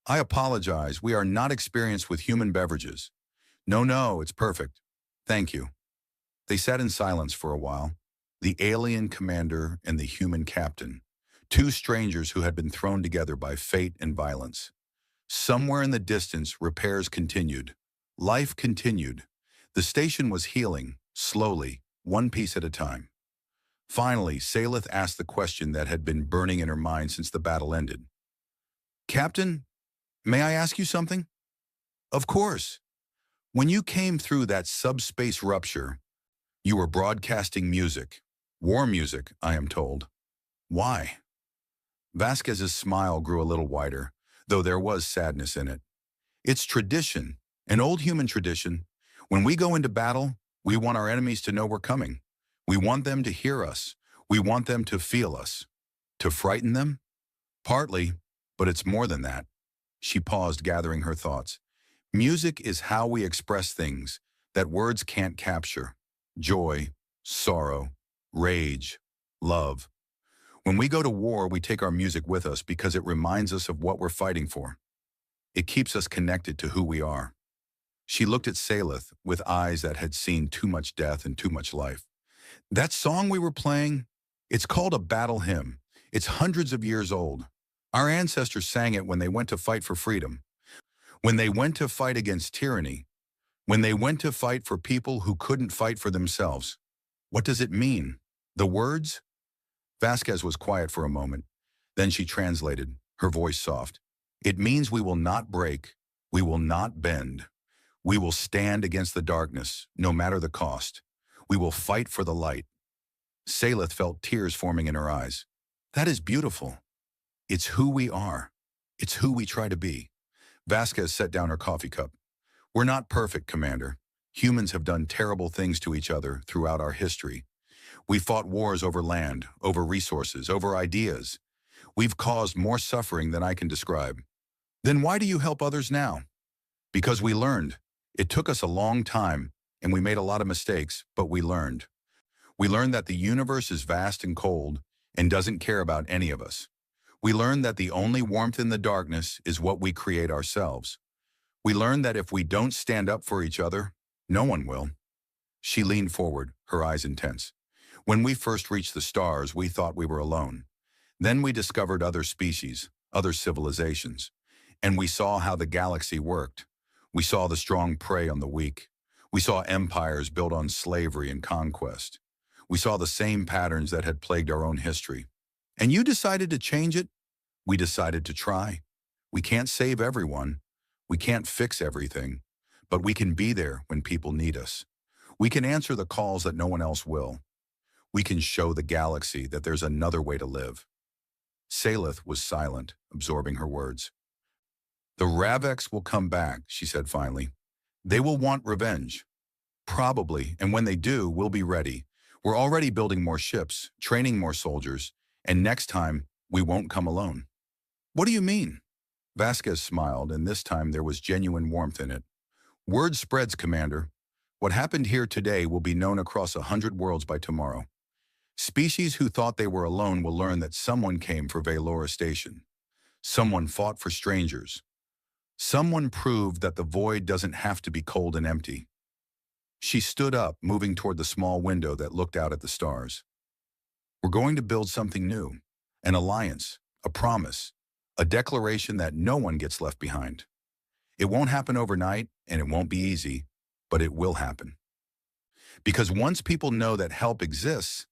I apologize, we are not experienced with human beverages. No, it's perfect. Thank you. They sat in silence for a while. The alien commander and the human captain, two strangers who had been thrown together by fate and violence. Somewhere in the distance, repairs continued. Life continued. The station was healing, slowly, one piece at a time. Finally, Saleth asked the question that had been burning in her mind since the battle ended. Captain, may I ask you something? Of course. When you came through that subspace rupture, you were broadcasting music. War music, I am told. Why? Vasquez's smile grew a little wider, though there was sadness in it. It's tradition, an old human tradition. When we go into battle, we want our enemies to know we're coming. We want them to hear us. We want them to feel us. To frighten them? Partly, but it's more than that. She paused, gathering her thoughts. Music is how we express things that words can't capture. Joy, sorrow, rage, love. When we go to war, we take our music with us because it reminds us of what we're fighting for. It keeps us connected to who we are. She looked at Salith with eyes that had seen too much death and too much life. That song we were playing, it's called a battle hymn. It's hundreds of years old. Our ancestors sang it when they went to fight for freedom, when they went to fight against tyranny, when they went to fight for people who couldn't fight for themselves. What does it mean? The words? Vasquez was quiet for a moment. Then she translated, her voice soft. It means we will not break, we will not bend. We will stand against the darkness, no matter the cost. We will fight for the light. Salith felt tears forming in her eyes. That is beautiful. It's who we are. It's who we try to be. Vasquez set down her coffee cup. We're not perfect, Commander. Humans have done terrible things to each other throughout our history. We fought wars over land, over resources, over ideas. We've caused more suffering than I can describe. Then why do you help others now? Because we learned. It took us a long time, and we made a lot of mistakes, but we learned. We learned that the universe is vast and cold and doesn't care about any of us. We learned that the only warmth in the darkness is what we create ourselves. We learned that if we don't stand up for each other, no one will. She leaned forward, her eyes intense. When we first reached the stars, we thought we were alone. Then we discovered other species, other civilizations, and we saw how the galaxy worked. We saw the strong prey on the weak. We saw empires built on slavery and conquest. We saw the same patterns that had plagued our own history. And you decided to change it? We decided to try. We can't save everyone. We can't fix everything. But we can be there when people need us. We can answer the calls that no one else will. We can show the galaxy that there's another way to live. Salith was silent, absorbing her words. The Raveks will come back, she said finally. They will want revenge. Probably, and when they do, we'll be ready. We're already building more ships, training more soldiers, and next time, we won't come alone. What do you mean? Vasquez smiled, and this time there was genuine warmth in it. Word spreads, Commander. What happened here today will be known across 100 worlds by tomorrow. Species who thought they were alone will learn that someone came for Valora Station. Someone fought for strangers. Someone proved that the void doesn't have to be cold and empty. She stood up, moving toward the small window that looked out at the stars. We're going to build something new, an alliance, a promise, a declaration that no one gets left behind. It won't happen overnight, and it won't be easy, but it will happen. Because once people know that help exists,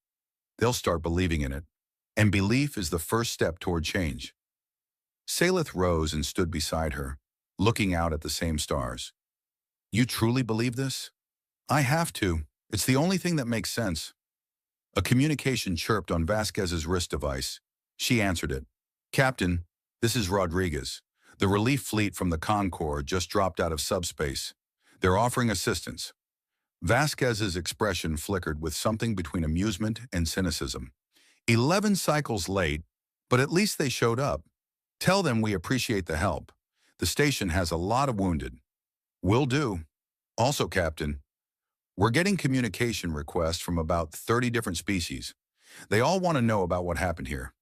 they'll start believing in it, and belief is the first step toward change. Salith rose and stood beside her, looking out at the same stars. You truly believe this? I have to. It's the only thing that makes sense. A communication chirped on Vasquez's wrist device. She answered it. Captain, this is Rodriguez. The relief fleet from the Concord just dropped out of subspace. They're offering assistance. Vasquez's expression flickered with something between amusement and cynicism. 11 cycles late, but at least they showed up. Tell them we appreciate the help. The station has a lot of wounded. Will do. Also, Captain, we're getting communication requests from about 30 different species. They all want to know about what happened here.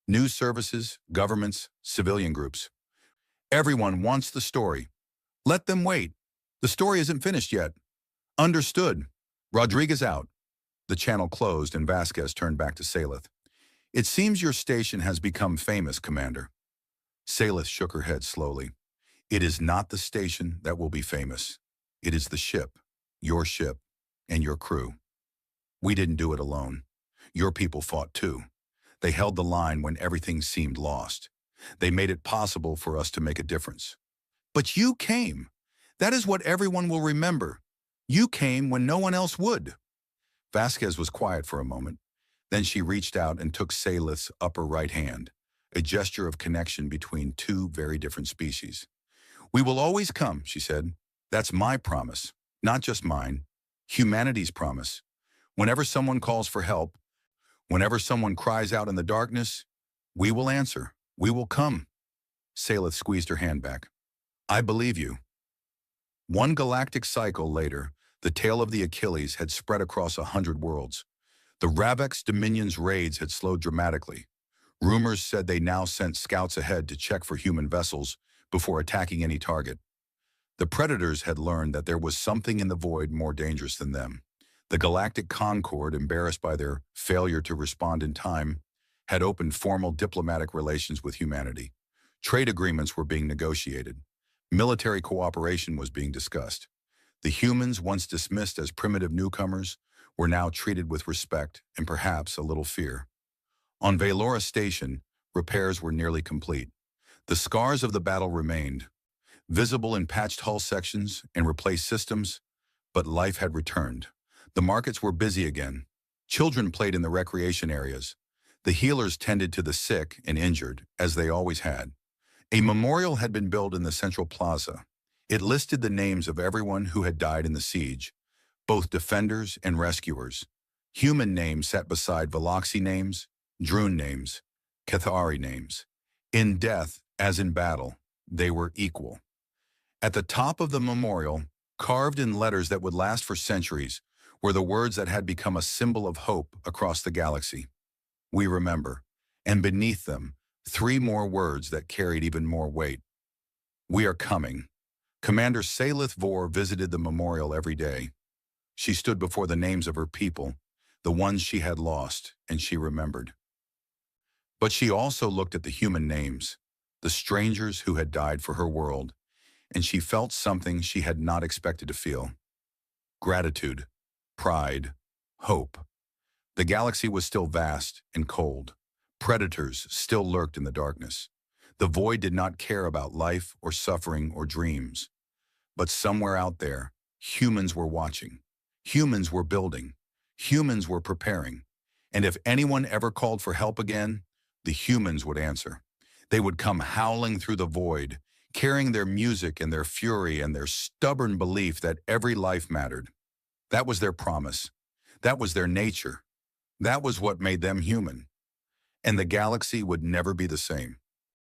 News services, governments, civilian groups. Everyone wants the story. Let them wait. The story isn't finished yet. Understood. Rodriguez out. The channel closed and Vasquez turned back to Salith. It seems your station has become famous, Commander. Salith shook her head slowly. It is not the station that will be famous. It is the ship, your ship, and your crew. We didn't do it alone. Your people fought too. They held the line when everything seemed lost. They made it possible for us to make a difference. But you came. That is what everyone will remember. You came when no one else would. Vasquez was quiet for a moment. Then she reached out and took Salith's upper right hand, a gesture of connection between two very different species. We will always come, she said. That's my promise, not just mine. Humanity's promise. Whenever someone calls for help, whenever someone cries out in the darkness, we will answer. We will come. Salith squeezed her hand back. I believe you. One galactic cycle later, the tale of the Achilles had spread across 100 worlds. The Raveks Dominion's raids had slowed dramatically. Rumors said they now sent scouts ahead to check for human vessels, before attacking any target. The predators had learned that there was something in the void more dangerous than them. The Galactic Concord, embarrassed by their failure to respond in time, had opened formal diplomatic relations with humanity. Trade agreements were being negotiated. Military cooperation was being discussed. The humans, once dismissed as primitive newcomers, were now treated with respect and perhaps a little fear. On Valora Station, repairs were nearly complete. The scars of the battle remained, visible in patched hull sections and replaced systems, but life had returned. The markets were busy again. Children played in the recreation areas. The healers tended to the sick and injured, as they always had. A memorial had been built in the central plaza. It listed the names of everyone who had died in the siege, both defenders and rescuers. Human names sat beside Veloxi names, Droon names, Cathari names. In death, as in battle, they were equal. At the top of the memorial, carved in letters that would last for centuries, were the words that had become a symbol of hope across the galaxy. We remember. And beneath them, 3 more words that carried even more weight. We are coming. Commander Salith Vor visited the memorial every day. She stood before the names of her people, the ones she had lost, and she remembered. But she also looked at the human names, the strangers who had died for her world, and she felt something she had not expected to feel. Gratitude, pride, hope. The galaxy was still vast and cold. Predators still lurked in the darkness. The void did not care about life or suffering or dreams. But somewhere out there, humans were watching. Humans were building. Humans were preparing. And if anyone ever called for help again, the humans would answer. They would come howling through the void, carrying their music and their fury and their stubborn belief that every life mattered. That was their promise. That was their nature. That was what made them human. And the galaxy would never be the same.